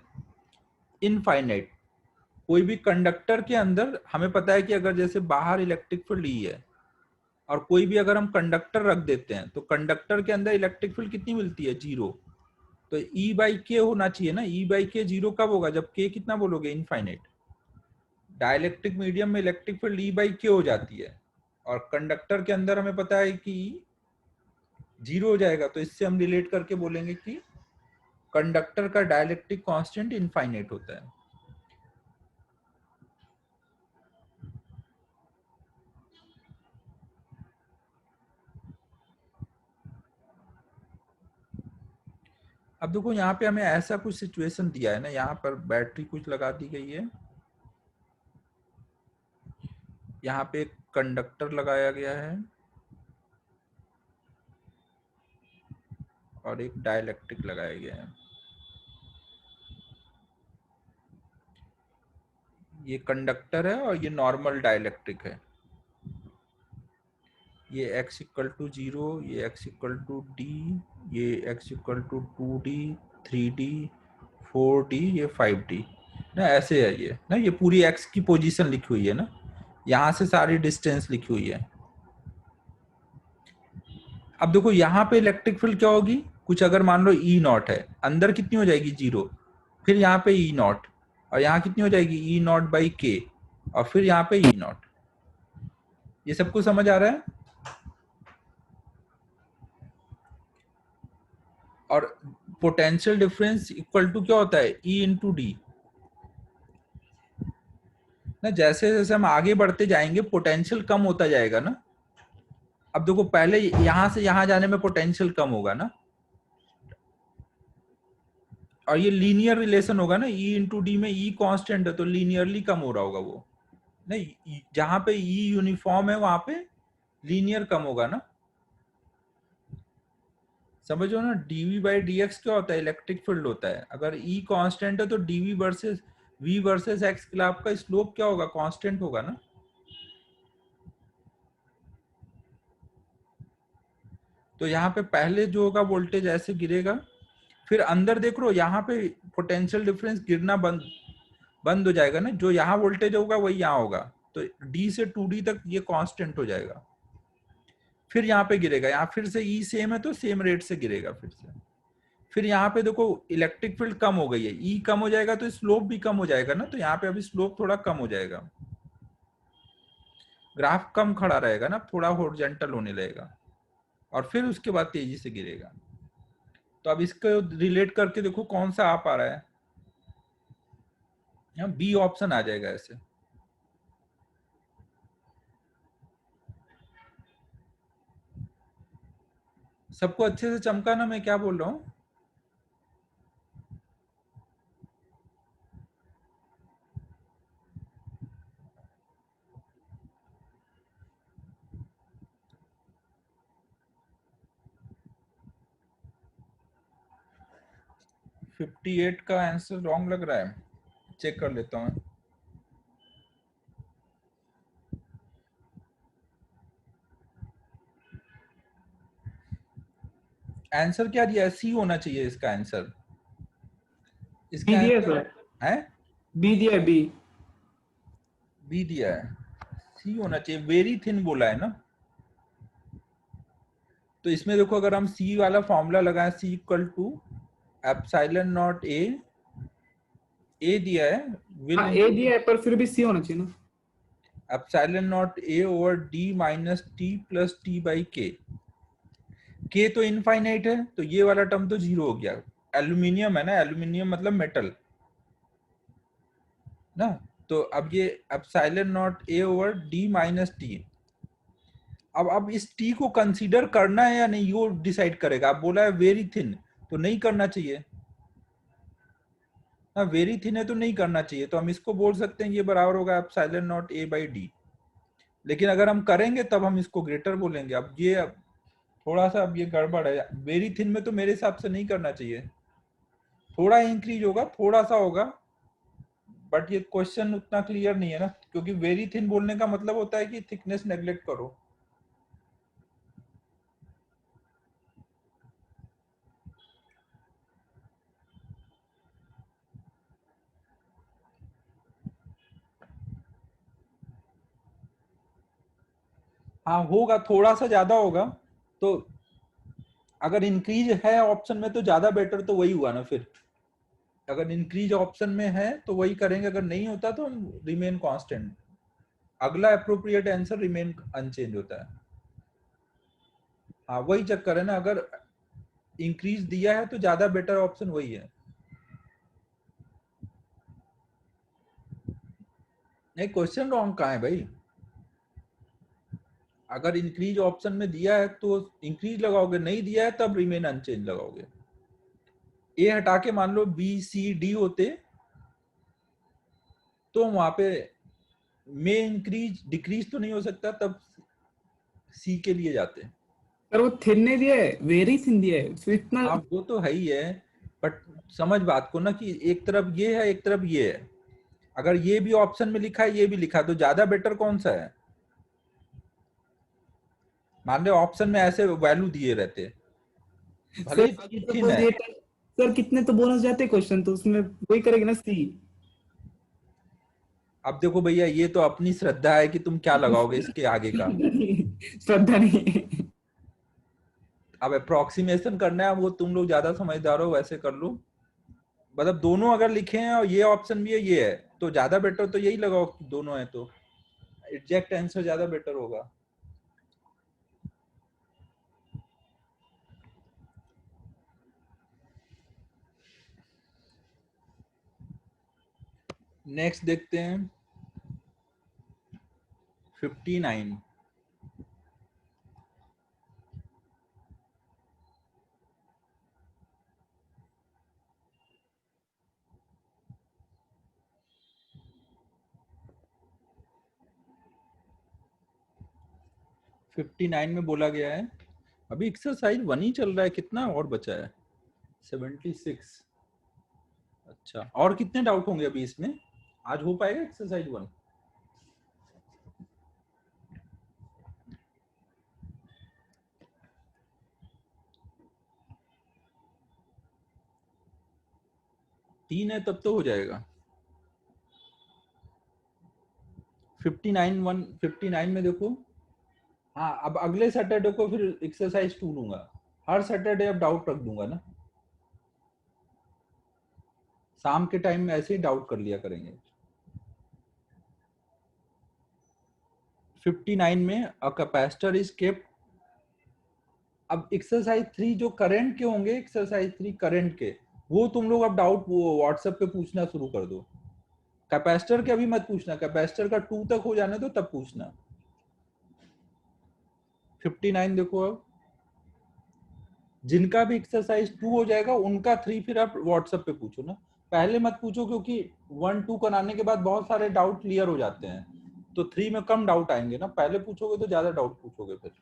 इनफाइनाइट। कोई भी कंडक्टर के अंदर हमें पता है कि अगर जैसे बाहर इलेक्ट्रिक फील्ड ई है और कोई भी अगर हम कंडक्टर रख देते हैं, तो कंडक्टर के अंदर इलेक्ट्रिक फील्ड कितनी मिलती है, 0। तो E बाई के होना चाहिए ना, E बाई के 0 कब होगा, जब K कितना बोलोगे, इनफाइनाइट। डाइलेक्ट्रिक मीडियम में इलेक्ट्रिक फील्ड E बाई के हो जाती है, और कंडक्टर के अंदर हमें पता है कि 0 हो जाएगा, तो इससे हम रिलेट करके बोलेंगे कि कंडक्टर का डाइलेक्ट्रिक कांस्टेंट इनफाइनाइट होता है। अब देखो यहाँ पे हमें ऐसा कुछ सिचुएशन दिया है ना, यहाँ पर बैटरी कुछ लगा दी गई है, यहाँ पे एक कंडक्टर लगाया गया है और एक डाइलेक्ट्रिक लगाया गया है। ये कंडक्टर है और ये नॉर्मल डाइलेक्ट्रिक है। ये x इक्वल टू 0, ये x इक्वल टू d, ये x equal to 2d, 3d, 4d, ये 5d ना, ऐसे है ये ना। ये पूरी x की पोजीशन लिखी हुई है ना, यहाँ से सारी डिस्टेंस लिखी हुई है। अब देखो यहाँ पे इलेक्ट्रिक फील्ड क्या होगी, कुछ अगर मान लो E नॉट है, अंदर कितनी हो जाएगी 0, फिर यहाँ पे E नॉट, और यहाँ कितनी हो जाएगी E नॉट बाई के, और फिर यहाँ पे E नॉट। ये सबको समझ आ रहा है। और पोटेंशियल डिफरेंस इक्वल टू क्या होता है, E इंटू डी ना। जैसे जैसे हम आगे बढ़ते जाएंगे पोटेंशियल कम होता जाएगा ना। अब देखो पहले यहां से यहां जाने में पोटेंशियल कम होगा ना, और ये लीनियर रिलेशन होगा ना, E इंटू डी में E कांस्टेंट है तो लीनियरली कम हो रहा होगा वो, नहीं जहां पे E यूनिफॉर्म है वहां पे लीनियर कम होगा ना। समझो ना, dv बाई डी एक्स क्या होता है, इलेक्ट्रिक फील्ड होता है। अगर E कांस्टेंट है तो dv versus v versus x के लिए आपका स्लोप क्या होगा, कांस्टेंट होगा ना। तो यहाँ पे पहले जो होगा वोल्टेज ऐसे गिरेगा, फिर अंदर देख लो यहाँ पे पोटेंशियल डिफरेंस गिरना बंद बंद हो जाएगा ना, जो यहाँ वोल्टेज होगा वही यहाँ होगा, तो d से 2d तक ये कांस्टेंट हो जाएगा। फिर यहाँ पे गिरेगा, यहाँ फिर से E सेम है तो सेम रेट से गिरेगा फिर से। फिर यहाँ पे देखो इलेक्ट्रिक फील्ड कम हो गई है, E कम हो जाएगा तो स्लोप भी कम हो जाएगा ना, तो यहाँ पे अभी स्लोप थोड़ा कम हो जाएगा, ग्राफ कम खड़ा रहेगा ना, थोड़ा हॉरिजॉन्टल होने लगेगा और फिर उसके बाद तेजी से गिरेगा। तो अब इसको रिलेट करके देखो कौन सा आ पा रहा है, यहाँ बी ऑप्शन आ जाएगा ऐसे। सबको अच्छे से चमका ना मैं क्या बोल रहा हूँ। फिफ्टी 58 का आंसर रॉन्ग लग रहा है, चेक कर लेता हूँ। आंसर क्या दिया है, सी होना चाहिए इसका आंसर। इसका बी दिया है आंसर सर, है बी दिया है, बी। बी दिया है, सी होना चाहिए, वेरी थिन बोला है ना। तो इसमें देखो अगर हम सी वाला फॉर्मूला लगाएं, C equal to epsilon naught A दिया है विल हाँ ए इंटू दिया है पर फिर भी सी होना चाहिए ना। Epsilon naught A over D minus T plus T by के तो इनफाइनाइट है तो ये वाला टर्म तो जीरो हो गया। एल्यूमिनियम है ना, एल्यूमिनियम मतलब मेटल ना, तो अब ये एप्सिलॉन नॉट ए ओवर डी माइनस टी। अब इस टी को कंसीडर करना है या नहीं वो डिसाइड करेगा। आप बोला है वेरी थिन तो नहीं करना चाहिए ना, वेरी थिन है तो नहीं करना चाहिए, तो हम इसको बोल सकते हैं ये बराबर होगा epsilon naught A by D. लेकिन अगर हम करेंगे तब हम इसको ग्रेटर बोलेंगे। अब थोड़ा सा अब ये गड़बड़ है, वेरी थिन में तो मेरे हिसाब से नहीं करना चाहिए, थोड़ा इंक्रीज होगा, थोड़ा सा होगा, बट ये क्वेश्चन उतना क्लियर नहीं है ना, क्योंकि वेरी थिन बोलने का मतलब होता है कि थिकनेस नेग्लेक्ट करो। हाँ होगा, थोड़ा सा ज्यादा होगा, तो अगर इंक्रीज है ऑप्शन में तो ज्यादा बेटर तो वही हुआ ना। फिर अगर इंक्रीज ऑप्शन में है तो वही करेंगे, अगर नहीं होता तो हम रिमेन कांस्टेंट। अगला अप्रोप्रिएट आंसर रिमेन अनचेंज होता है। हाँ वही चक्कर है ना, अगर इंक्रीज दिया है तो ज्यादा बेटर ऑप्शन वही है। नहीं क्वेश्चन रॉन्ग कहाँ है भाई, अगर इंक्रीज ऑप्शन में दिया है तो इंक्रीज लगाओगे, नहीं दिया है तब रिमेन अनचेंज लगाओगे। ए हटा के मान लो बी सी डी होते तो वहां पे में इंक्रीज डिक्रीज तो नहीं हो सकता, तब सी के लिए जाते। सर वो थिन नहीं दिया है, वेरी थिन दिया है, फिर इतना। हाँ वो तो है ही है, बट समझ बात को ना कि एक तरफ ये है एक तरफ ये है, अगर ये भी ऑप्शन में लिखा है ये भी लिखा है तो ज्यादा बेटर कौन सा है। मान लो ऑप्शन में ऐसे वैल्यू दिए रहते, भले सर ही अभी थी तो थिन बोल है। दिए थे सर, कितने तो बोनस जाते क्वेश्चन, तो उसमें वही करेगी ना सी। अब देखो भैया ये तो अपनी श्रद्धा है कि तुम क्या लगाओगे इसके आगे का। श्रद्धा नहीं। अब अप्रोक्सीमेशन करना है, वो तुम लोग ज्यादा समझदार हो, वैसे कर लो। मतलब दोनों अगर लिखे हैं और ये ऑप्शन भी है ये है तो ज्यादा बेटर तो यही लगाओ कि दोनों है, तो एग्जैक्ट आंसर ज्यादा बेटर होगा। नेक्स्ट देखते हैं 59। 59 में बोला गया है, अभी एक्सरसाइज 1 ही चल रहा है, कितना और बचा है? 76। अच्छा, और कितने डाउट होंगे अभी इसमें? आज हो पाएगा एक्सरसाइज 1? तीन है तब तो हो जाएगा। 59 में देखो, हाँ अब अगले सैटरडे को फिर एक्सरसाइज 2 लूंगा। हर सैटरडे अब डाउट रख दूंगा ना, शाम के टाइम में ऐसे ही डाउट कर लिया करेंगे। 59 में अ कैपेसिटर इज केप्ट। अब एक्सरसाइज 3 जो करंट के होंगे, एक्सरसाइज 3 करंट के, वो तुम लोग अब डाउट वो व्हाट्सएप पे पूछना शुरू कर दो। कैपेसिटर के अभी मत पूछना, कैपेसिटर का 2 तक हो जाने दो तब पूछना। 59 देखो, अब जिनका भी एक्सरसाइज 2 हो जाएगा उनका 3 फिर आप व्हाट्सएप पे पूछो ना, पहले मत पूछो, क्योंकि 1 2 कराने के बाद बहुत सारे डाउट क्लियर हो जाते हैं, तो 3 में कम डाउट आएंगे ना, पहले पूछोगे तो ज्यादा डाउट पूछोगे फिर।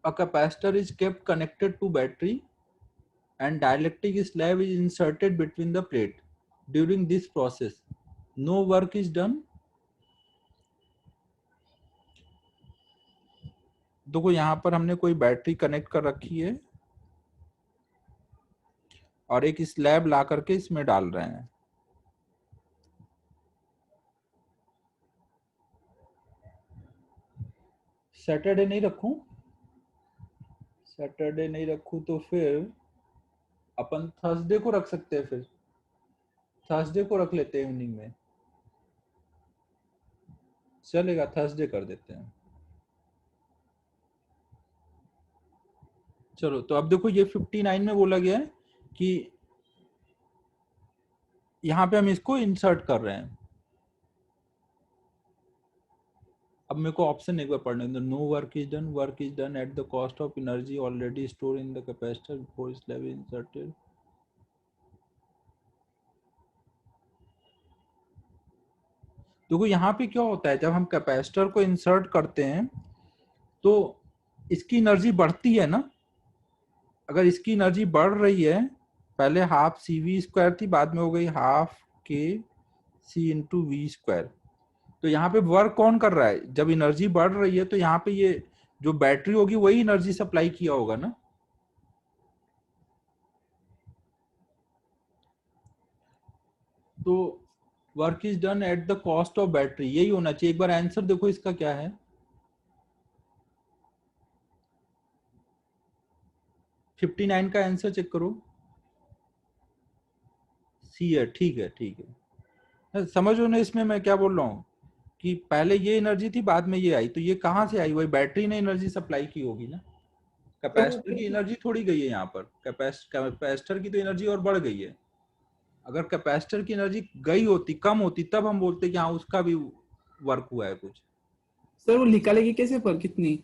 A capacitor is kept connected to battery and dielectric slab is inserted between the plate. During this process, no work is done. देखो यहाँ पर हमने कोई बैटरी कनेक्ट कर रखी है और एक स्लैब ला करके इसमें डाल रहे हैं। सैटरडे नहीं रखूं? सैटरडे नहीं रखूं तो फिर अपन थर्सडे को रख सकते हैं, फिर थर्सडे को रख लेते हैं इवनिंग में, चलेगा, थर्सडे कर देते हैं। चलो, तो अब देखो ये 59 में बोला गया है कि यहाँ पे हम इसको इंसर्ट कर रहे हैं। अब मेरे को ऑप्शन एक बार पढ़ने दो। No work is done at the cost of energy already store in the capacitor before slab is inserted. देखो यहाँ पे क्या होता है, जब हम कैपेसिटर को इंसर्ट करते हैं तो इसकी एनर्जी बढ़ती है ना। अगर इसकी एनर्जी बढ़ रही है, पहले हाफ सी वी स्क्वायर थी, बाद में हो गई हाफ के सी इंटू वी स्क्वायर। तो यहाँ पे वर्क कौन कर रहा है? जब एनर्जी बढ़ रही है तो यहाँ पे ये जो बैटरी होगी वही एनर्जी सप्लाई किया होगा ना। तो work is done at the cost of battery, यही होना चाहिए। एक बार आंसर देखो इसका क्या है। 59 का आंसर चेक करो। सी है, ठीक है, ठीक है। समझ लो ना इसमें मैं क्या बोल रहा हूँ, कि पहले ये एनर्जी थी, बाद में ये आई, तो ये कहाँ से आई? वही बैटरी ने एनर्जी सप्लाई की होगी ना। कैपेसिटर की एनर्जी थोड़ी गई है यहाँ पर, कैपेसिटर की तो एनर्जी और बढ़ गई है। अगर कैपेसिटर की एनर्जी गई होती, कम होती, तब हम बोलते कि हाँ उसका भी वर्क हुआ है कुछ। सर वो निकालेगी कैसे पर कितनी?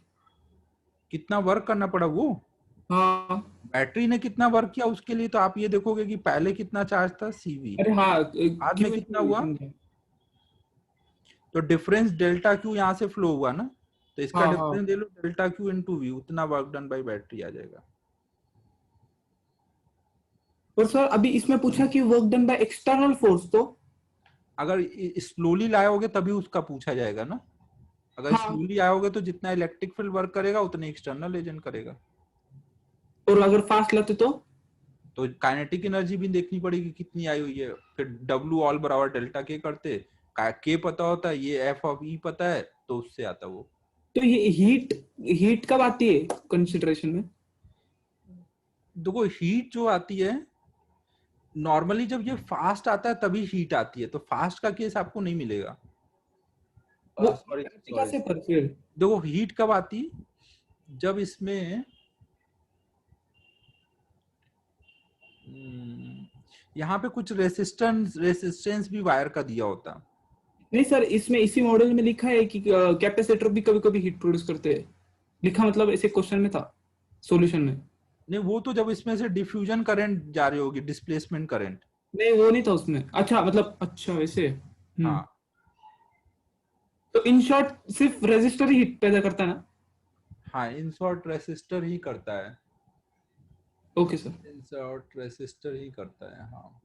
कितना वर्क करना पड़ा वो? हाँ बैटरी ने कितना वर्क किया उसके लिए तो आप ये देखोगे कि पहले कितना चार्ज था सीवी, अरे हाँ बाद में कितना हुआ, तो डिफरेंस डेल्टा क्यू यहाँ से फ्लो हुआ ना, तो इसका हाँ, डिफरेंस दे लो, डेल्टा क्यू इनटू वी, उतना वर्क डन बाय बैटरी आ जाएगा। पर सर अभी इसमें पूछा कि work done by external force, तो अगर स्लोली लाओगे तभी उसका पूछा जाएगा ना। अगर हाँ, स्लोली आओगे तो जितना इलेक्ट्रिक फील्ड वर्क करेगा उतने एक्सटर्नल एजेंट करेगा। और अगर फास्ट लाते तो काइनेटिक एनर्जी भी देखनी पड़ेगी कितनी आई हुई है, फिर डब्ल्यू ऑल बराबर डेल्टा के करते, के पता होता है, ये एफ ऑफ ई पता है, तो उससे आता वो। तो ये हीट कब आती है कंसिडरेशन में? देखो हीट जो आती है नॉर्मली जब ये फास्ट आता है तभी हीट आती है, तो फास्ट का केस आपको नहीं मिलेगा। वो सॉरी कैसे पर फिर? देखो हीट कब आती, जब इसमें यहाँ पे कुछ रेसिस्टेंस भी वायर का दिया होता। नहीं सर, इसमें इसी मॉडल में लिखा है कि कैपेसिटर भी कभी कभी हीट प्रोड्यूस करते हैं, लिखा मतलब ऐसे क्वेश्चन में था, सॉल्यूशन में। नहीं, वो तो जब इसमें से डिफ्यूजन करंट जा रही होगी, डिस्प्लेसमेंट करंट। नहीं वो नहीं था उसमें। अच्छा मतलब अच्छा वैसे। हाँ, तो इन शॉर्ट सिर्फ रेजिस्टर ही हीट पैदा करता है ना? हाँ, इन शॉर्ट रेसिस्टर ही करता है, okay sir. In short resistor ही करता है। हाँ।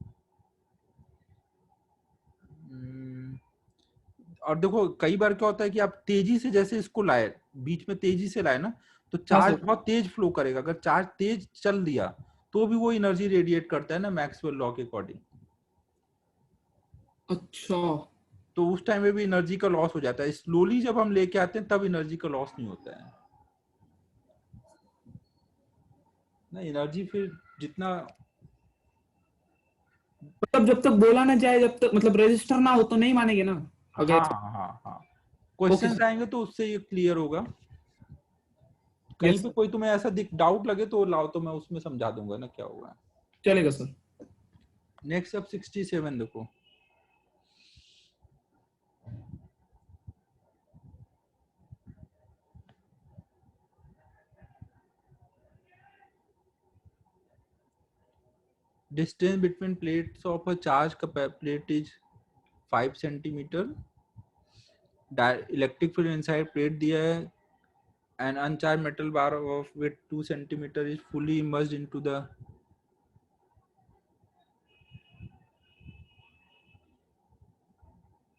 और देखो कई बार क्या होता है कि आप तेजी से जैसे इसको लाए, बीच में तेजी से लाए ना, तो हाँ चार्ज सर। बहुत तेज फ्लो करेगा। अगर चार्ज तेज चल दिया तो भी वो एनर्जी रेडिएट करता है ना, मैक्सवेल लॉ के अकॉर्डिंग। अच्छा। तो उस टाइम में भी एनर्जी का लॉस हो जाता है। स्लोली जब हम लेके आते हैं तब एनर्जी का लॉस नहीं होता है ना। एनर्जी फिर जितना, मतलब जब तक बोला ना जाए, जब तक मतलब रेजिस्टर ना हो तो नहीं मानेंगे ना? हाँ अगर हाँ हाँ हाँ, ओके क्वेश्चंस सर। आएंगे तो उससे ये क्लियर होगा। कहीं यस पे सर। कोई तुम्हें ऐसा डाउट लगे तो लाओ, तो मैं उसमें समझा दूंगा ना क्या होगा। चलेगा सर। नेक्स्ट अब 67 देखो। Distance between plates of a charged plate is 5 centimeter. Electric field inside plate दिया है. An uncharged metal bar of width 2 centimeter is fully immersed into the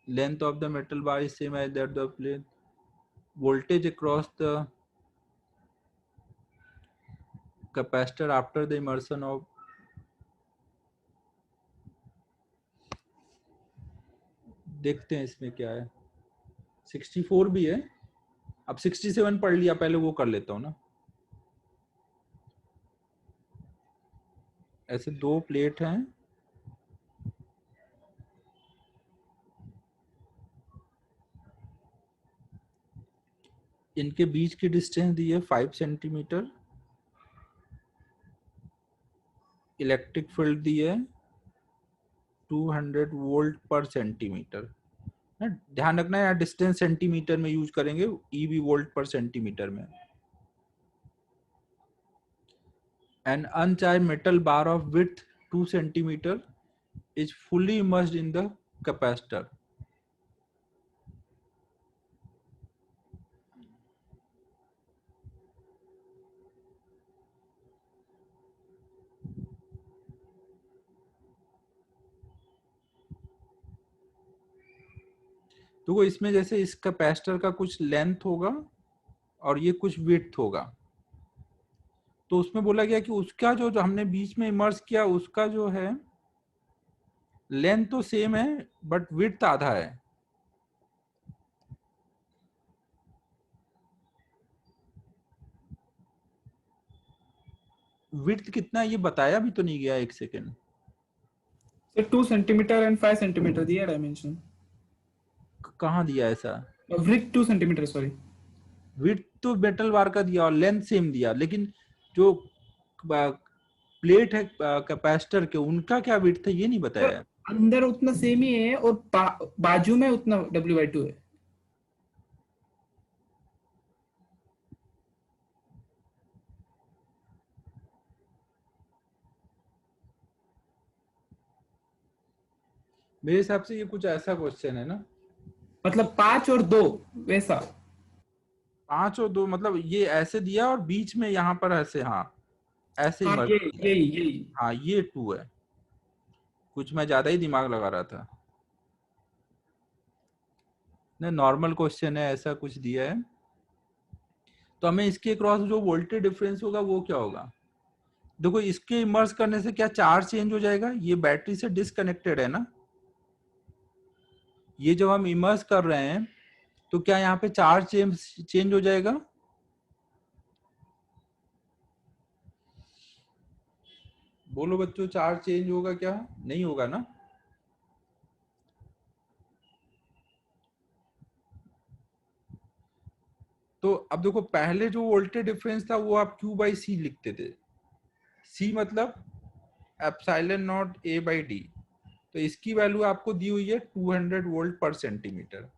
length of the metal bar is same as that the plate. Voltage across the capacitor after the immersion of, देखते हैं इसमें क्या है। 64 भी है। अब 67 पढ़ लिया, पहले वो कर लेता हूँ ना। ऐसे दो प्लेट हैं, इनके बीच की डिस्टेंस दी है 5 सेंटीमीटर। इलेक्ट्रिक फील्ड दी है 200 वोल्ट पर सेंटीमीटर। ध्यान रखना है, डिस्टेंस सेंटीमीटर में यूज करेंगे, ईवी वोल्ट पर सेंटीमीटर में। An uncharged metal bar of width 2 centimeter is fully immersed in the capacitor. तो वो इसमें जैसे इस कैपेसिटर का कुछ लेंथ होगा और ये कुछ विड्थ होगा। तो उसमें बोला गया कि उसका जो हमने बीच में इमर्स किया उसका जो है लेंथ तो सेम है बट विड्थ आधा है। विड्थ कितना है ये बताया भी तो नहीं गया। एक second, sir 2 centimetre and 5 centimetre दिया डायमेंशन। कहाँ दिया ऐसा? Brick 2 centimetre sorry. विड्थ तो मेटल बार का दिया और लेंथ सेम दिया, लेकिन जो प्लेट है कैपेसिटर के, उनका क्या विड्थ है ये नहीं सर बताया। अंदर उतना सेम ही है और बाजू में उतना W/2 है। मेरे हिसाब से ये कुछ ऐसा क्वेश्चन है ना। मतलब 5 और 2 वैसा। 5 और 2 मतलब ये ऐसे दिया और बीच में यहाँ पर ऐसे, हाँ ऐसे ही हाँ मर्ज ये किया है। यही यही। हाँ ये 2 है। कुछ मैं ज्यादा ही दिमाग लगा रहा था ना। नॉर्मल क्वेश्चन है, ऐसा कुछ दिया है। तो हमें इसके क्रॉस जो वोल्टेज डिफरेंस होगा वो क्या होगा। देखो इसके इमर्स करने से क्या चार्ज चेंज हो जाएगा, ये बैटरी से डिसकनेक्टेड है ना। ये जब हम इमर्स कर रहे हैं तो क्या यहाँ पे चार्ज चेंज हो जाएगा। बोलो बच्चों, चार्ज चेंज होगा क्या? नहीं होगा ना। तो अब देखो पहले जो वोल्टेज डिफरेंस था वो आप Q बाई सी लिखते थे। सी मतलब epsilon not A by D. तो इसकी वैल्यू आपको दी हुई है 200 वोल्ट पर सेंटीमीटर।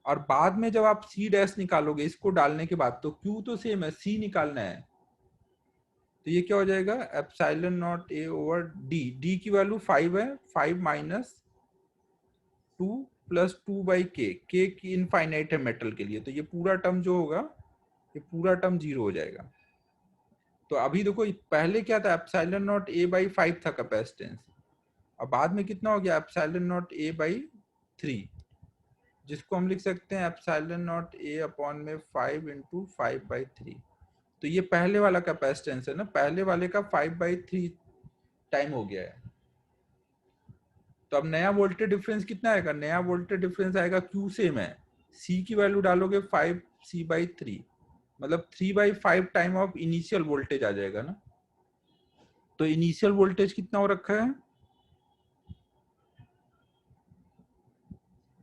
और बाद में जब आप सी डैश निकालोगे इसको डालने के बाद, तो Q तो सेम है, सी निकालना है। तो ये क्या हो जाएगा, epsilon not A over D. D की वैल्यू 5 है, 5 माइनस 2 प्लस 2/k, k की इनफाइनाइट है मेटल के लिए, तो ये पूरा टर्म जो होगा, ये पूरा टर्म 0 हो जाएगा। तो अभी देखो पहले क्या था, एप्सिलॉन नॉट a/5 था कैपेसिटेंस, अब बाद में कितना हो गया, एप्सिलॉन नॉट a/3, जिसको हम लिख सकते हैं एप्सिलॉन नॉट a अपॉन में 5 × 5/3। तो ये पहले वाला कैपेसिटेंस है ना, पहले वाले का 5/3 टाइम हो गया है। तो अब नया वोल्टेज डिफरेंस कितना आएगा, नया वोल्टेज डिफरेंस आएगा Q सेम है, C की वैल्यू डालोगे 5C/3, मतलब 3/5 टाइम ऑफ इनिशियल वोल्टेज आ जाएगा ना। तो इनिशियल वोल्टेज कितना हो रखा है,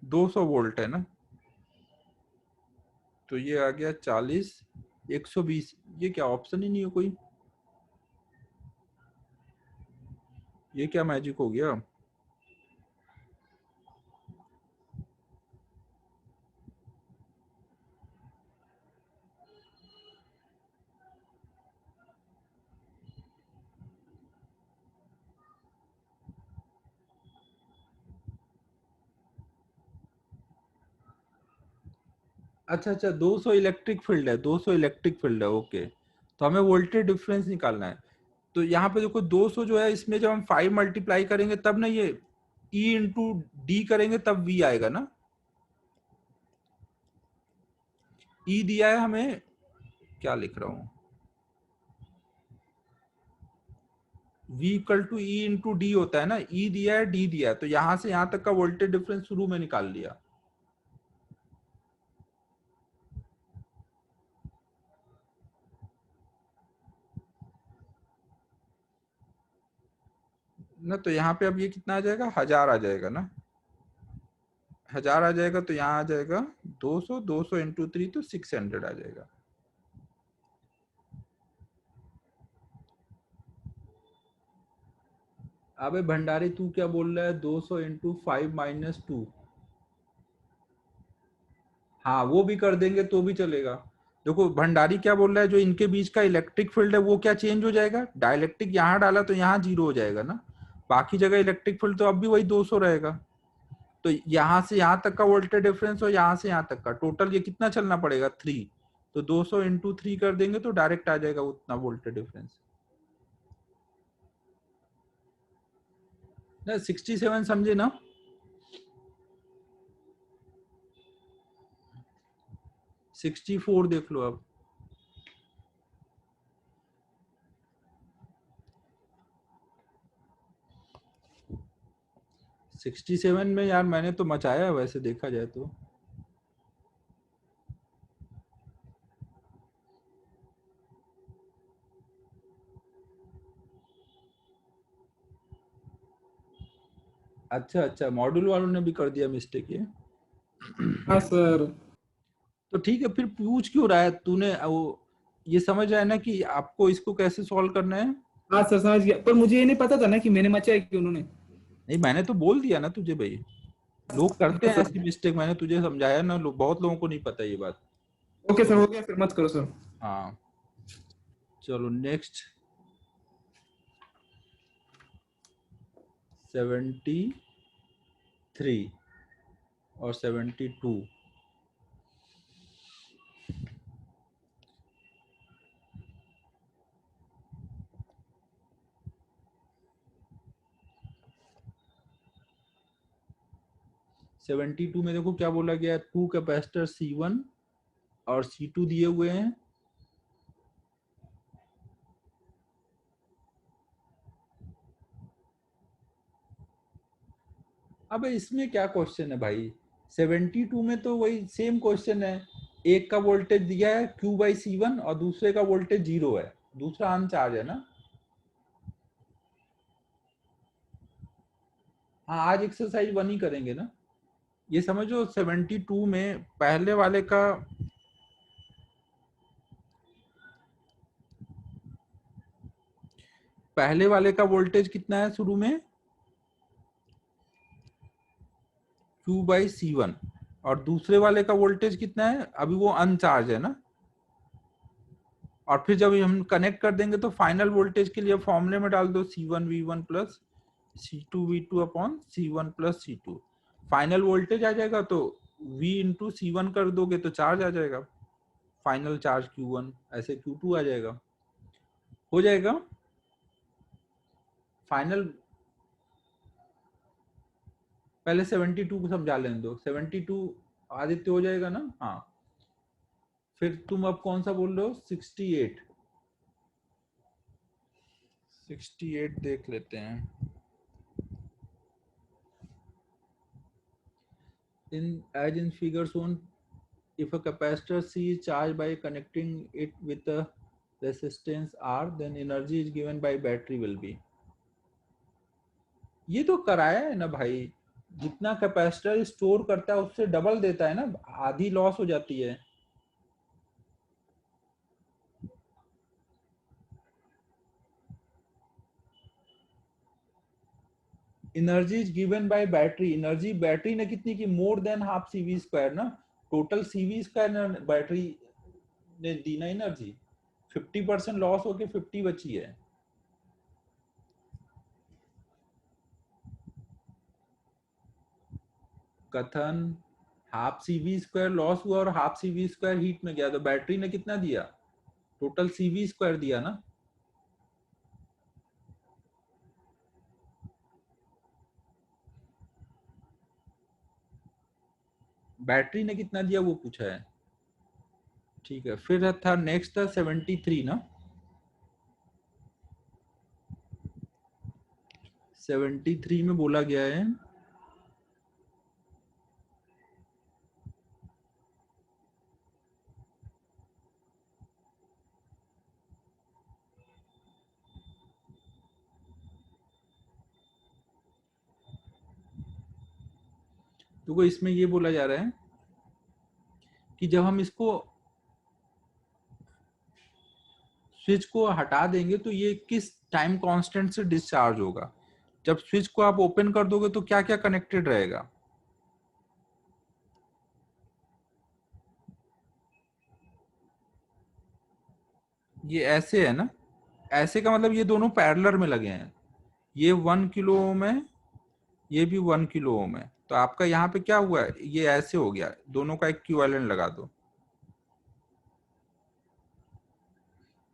200 वोल्ट है ना, तो ये आ गया 40, 120, ये क्या ऑप्शन ही नहीं है कोई, ये क्या मैजिक हो गया। अच्छा अच्छा, 200 इलेक्ट्रिक फील्ड है, 200 इलेक्ट्रिक फील्ड है, ओके। तो हमें वोल्टेज डिफरेंस निकालना है। तो यहाँ पे देखो 200 जो है, इसमें जब हम 5 मल्टीप्लाई करेंगे तब ना ये E इंटू डी करेंगे तब V आएगा ना। E दिया है हमें, क्या लिख रहा हूँ, V equal to E into D होता है ना, E दिया है, D दिया है, तो यहाँ से यहाँ तक का वोल्टेज डिफरेंस शुरू में निकाल लिया। ना तो यहाँ पे अब ये कितना आ जाएगा, 1000 आ जाएगा ना, 1000 आ जाएगा, तो यहाँ आ जाएगा 200, 200 इंटू 3 तो 600 आ जाएगा। अबे भंडारी तू क्या बोल रहा है, 200 इंटू 5 - 2, हाँ वो भी कर देंगे तो भी चलेगा। देखो भंडारी क्या बोल रहा है, जो इनके बीच का इलेक्ट्रिक फील्ड है वो क्या चेंज हो जाएगा, डाइलेक्ट्रिक यहाँ डाला तो यहाँ 0 हो जाएगा ना, बाकी जगह इलेक्ट्रिक फील्ड तो अब भी वही 200 रहेगा। तो यहाँ से यहाँ तक का वोल्टेज डिफरेंस और यहाँ से यहाँ तक का टोटल ये कितना चलना पड़ेगा, 3, तो 200 इंटू 3 कर देंगे तो डायरेक्ट आ जाएगा उतना वोल्टेज डिफरेंस ना। 67 समझे ना। 64 देख लो अब। सिक्सटी सेवन में यार मैंने तो मचाया है वैसे देखा जाए तो। अच्छा अच्छा, मॉड्यूल वालों ने भी कर दिया मिस्टेक ये। हाँ सर। तो ठीक है, फिर पूछ क्यों रहा है तूने, वो ये समझ रहा है ना कि आपको इसको कैसे सॉल्व करना है। हाँ सर समझ गया, पर मुझे ये नहीं पता था ना कि मैंने मचा है कि उन्होंने। नहीं मैंने तो बोल दिया ना तुझे भाई, लोग करते हाँ हैं सर। ऐसी मिस्टेक, मैंने तुझे समझाया ना, बहुत लोगों को नहीं पता ये बात। ओके सर, हो गया, फिर मत करो सर। हाँ चलो नेक्स्ट। 73 और 72। सेवेंटी टू में देखो क्या बोला गया है, 2 कैपेसिटर C1 और C2 दिए हुए हैं। अब इसमें क्या क्वेश्चन है भाई, 72 में तो वही सेम क्वेश्चन है, एक का वोल्टेज दिया है Q/C1 और दूसरे का वोल्टेज 0 है, दूसरा अनचार्ज है ना। हाँ आज एक्सरसाइज 1 ही करेंगे ना। ये समझो 72 में पहले वाले का वोल्टेज कितना है शुरू में, Q/C1, और दूसरे वाले का वोल्टेज कितना है, अभी वो अनचार्ज है ना। और फिर जब हम कनेक्ट कर देंगे तो फाइनल वोल्टेज के लिए फॉर्मूले में डाल दो C1V1 plus C2V2 upon C1 plus C2। Final voltage आ जाएगा, तो V इंटू C1 कर दोगे तो चार्ज आ जाएगा, फाइनल चार्ज Q1, ऐसे Q2 आ जाएगा, हो जाएगा फाइनल। पहले 72 को समझा लेने दो, 72 आदित्य हो जाएगा ना? हाँ, फिर तुम अब कौन सा बोल रहे हो? 68, 68 देख लेते हैं। As in figure shown, if a capacitor C is charged by connecting it with a resistance R, then energy is given by battery will be। ये तो कराया है ना भाई, जितना कैपेसिटर स्टोर करता है उससे डबल देता है ना, आधी लॉस हो जाती है। Energy is given by battery, energy battery ने कितनी की? More than half CV square ना, टोटल CV स्क्वायर बैटरी ने दी ना एनर्जी। 50% लॉस होके 50 बची है। कथन हाफ CV स्क्वायर लॉस हुआ और हाफ CV स्क्वायर हीट में गया, तो बैटरी ने कितना दिया? टोटल CV स्क्वायर दिया ना। बैटरी ने कितना दिया वो पूछा है। ठीक है, फिर था नेक्स्ट था 73 ना, 73 में बोला गया है तो इसमें ये बोला जा रहा है कि जब हम इसको स्विच को हटा देंगे तो ये किस टाइम कांस्टेंट से डिस्चार्ज होगा। जब स्विच को आप ओपन कर दोगे तो क्या क्या कनेक्टेड रहेगा? ये ऐसे है ना, ऐसे का मतलब ये दोनों पैरेलल में लगे हैं, ये 1 किलो ओम है, ये भी 1 किलो ओम है, तो आपका यहाँ पे क्या हुआ है? ये ऐसे हो गया, दोनों का इक्विवेलेंट लगा दो।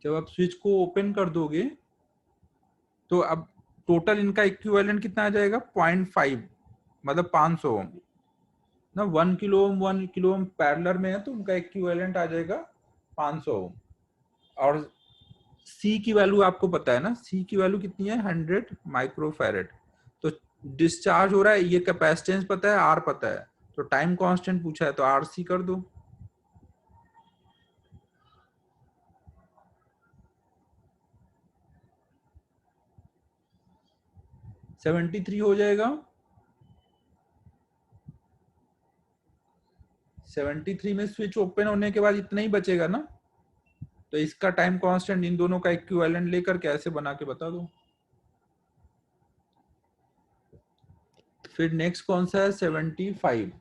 जब आप स्विच को ओपन कर दोगे तो अब टोटल इनका इक्विवेलेंट कितना आ जाएगा? 0.5, मतलब 500 ओम ना। 1 kilo ohm 1 kilo ohm parallel में है तो उनका इक्विवेलेंट आ जाएगा 500 ओम। और C की वैल्यू आपको पता है ना, C की वैल्यू कितनी है? 100 माइक्रोफैरेड। तो डिस्चार्ज हो रहा है, ये कैपेसिटेंस पता है, R पता है, तो टाइम कांस्टेंट पूछा है तो RC कर दो। 73 हो जाएगा। 73 में स्विच ओपन होने के बाद इतना ही बचेगा ना, तो इसका टाइम कांस्टेंट इन दोनों का इक्विवेलेंट लेकर कैसे बना के बता दो। फिर नेक्स्ट कौन सा है? 75।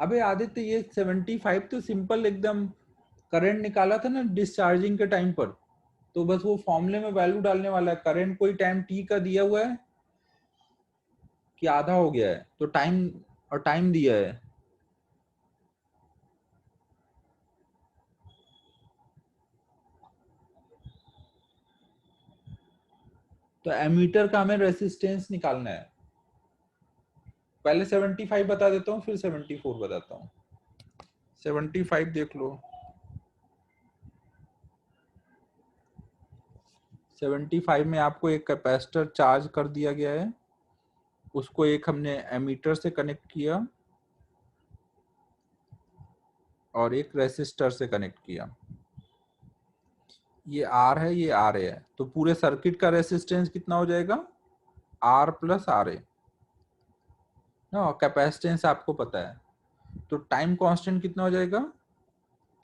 अबे आदित्य, ये 75 तो सिंपल एकदम करंट निकाला था ना डिस्चार्जिंग के टाइम पर, तो बस वो फॉर्मूले में वैल्यू डालने वाला है। करंट कोई टाइम t का दिया हुआ है कि आधा हो गया है, तो टाइम और टाइम दिया है। तो एमीटर का हमें रेसिस्टेंस निकालना है। पहले 75 बता देता हूँ, फिर 74 बताता हूँ। 75 देख लो। 75 में आपको एक कैपेसिटर चार्ज कर दिया गया है, उसको एक हमने एमीटर से कनेक्ट किया और एक रेसिस्टर से कनेक्ट किया। ये R है, ये RA है, तो पूरे सर्किट का रेसिस्टेंस कितना हो जाएगा? R प्लस RA ना। कैपेसिटेंस आपको पता है, तो टाइम कांस्टेंट कितना हो जाएगा?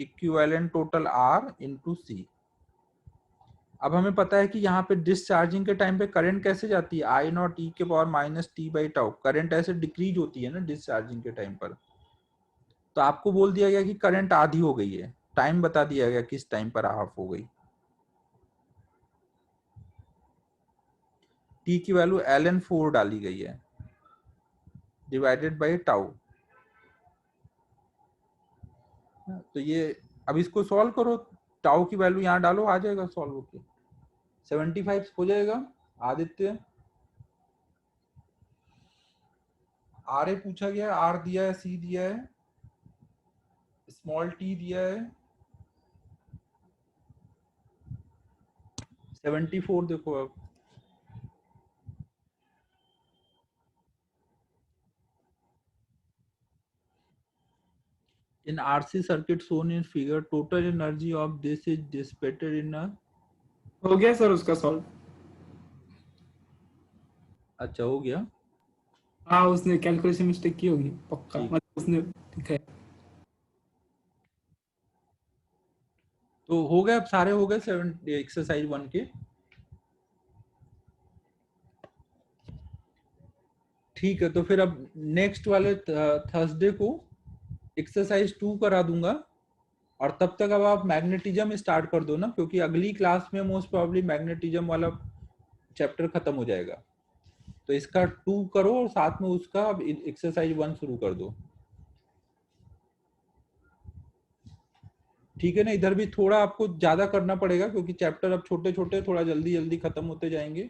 Equivalent total R into C। अब हमें पता है कि यहाँ पे डिस्चार्जिंग के टाइम पे करंट कैसे जाती है, आई नॉट ई के power minus T by tau. Current ऐसे डिक्रीज होती है ना डिस्चार्जिंग के टाइम पर। तो आपको बोल दिया गया कि करंट आधी हो गई है, टाइम बता दिया गया किस टाइम पर हाफ हो गई। टी की वैल्यू ln4 डाली गई है डिवाइडेड बाई टाउ। तो ये अब इसको सॉल्व करो, टाउ की वैल्यू यहाँ डालो, आ जाएगा सॉल्व होके 75 हो जाएगा। आदित्य आर ए पूछा गया है, आर दिया है, सी दिया है, स्मॉल टी दिया है, 74 देखो अब। In RC circuit shown in figure, total energy of this is dissipated in a। हो गया सर उसका सॉल्व। अच्छा हो गया, हाँ, उसने कैलकुलेशन मिस्टेक की होगी पक्का, ठीक। मतलब उसने ठीक है। तो हो गए, अब सारे हो गए 7 एक्सरसाइज 1 के। ठीक है, तो फिर अब नेक्स्ट वाले थर्सडे को एक्सरसाइज 2 करा दूंगा। और तब तक अब आप मैग्नेटिज्म स्टार्ट कर दो ना, क्योंकि अगली क्लास में मोस्ट प्रोबेबली मैग्नेटिज्म वाला चैप्टर खत्म हो जाएगा। तो इसका 2 करो और साथ में उसका अब एक्सरसाइज 1 शुरू कर दो। ठीक है ना, इधर भी थोड़ा आपको ज्यादा करना पड़ेगा क्योंकि चैप्टर अब छोटे छोटे थोड़ा जल्दी जल्दी खत्म होते जाएंगे।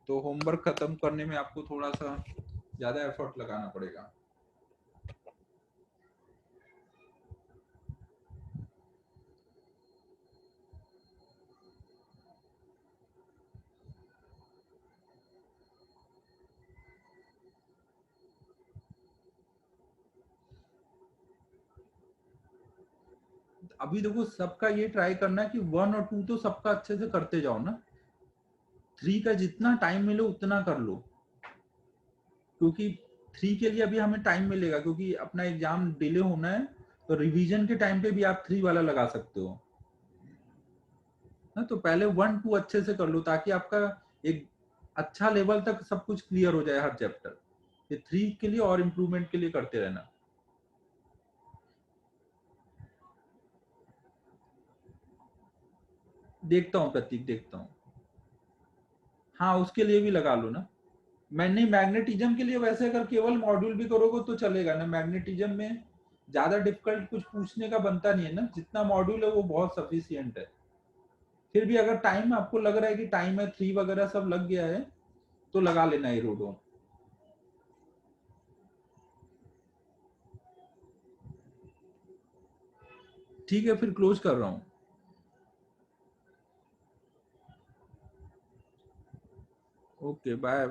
तो होमवर्क खत्म करने में आपको थोड़ा सा ज्यादा एफर्ट लगाना पड़ेगा। अभी देखो सबका ये ट्राई करना है कि 1 और 2 तो सबका अच्छे से करते जाओ ना। 3 का जितना टाइम मिले उतना कर लो, क्योंकि 3 के लिए अभी हमें टाइम मिलेगा, क्योंकि अपना एग्जाम डिले होना है। तो रिवीजन के टाइम पे भी आप 3 वाला लगा सकते हो ना। तो पहले 1 2 अच्छे से कर लो ताकि आपका एक अच्छा लेवल तक सब कुछ क्लियर हो जाए हर चैप्टर। ये 3 के लिए और इम्प्रूवमेंट के लिए करते रहना। देखता हूँ प्रतीक, देखता हूँ। हाँ उसके लिए भी लगा लो ना। मैं नहीं, मैग्नेटिज्म के लिए वैसे अगर केवल मॉड्यूल भी करोगे तो चलेगा ना। मैग्नेटिज्म में ज्यादा डिफिकल्ट कुछ पूछने का बनता नहीं है ना, जितना मॉड्यूल है वो बहुत सफिशियंट है। फिर भी अगर टाइम आपको लग रहा है कि टाइम है, 3 वगैरह सब लग गया है, तो लगा लेना एरोडोन। ठीक है, फिर क्लोज कर रहा हूँ। Okay bye.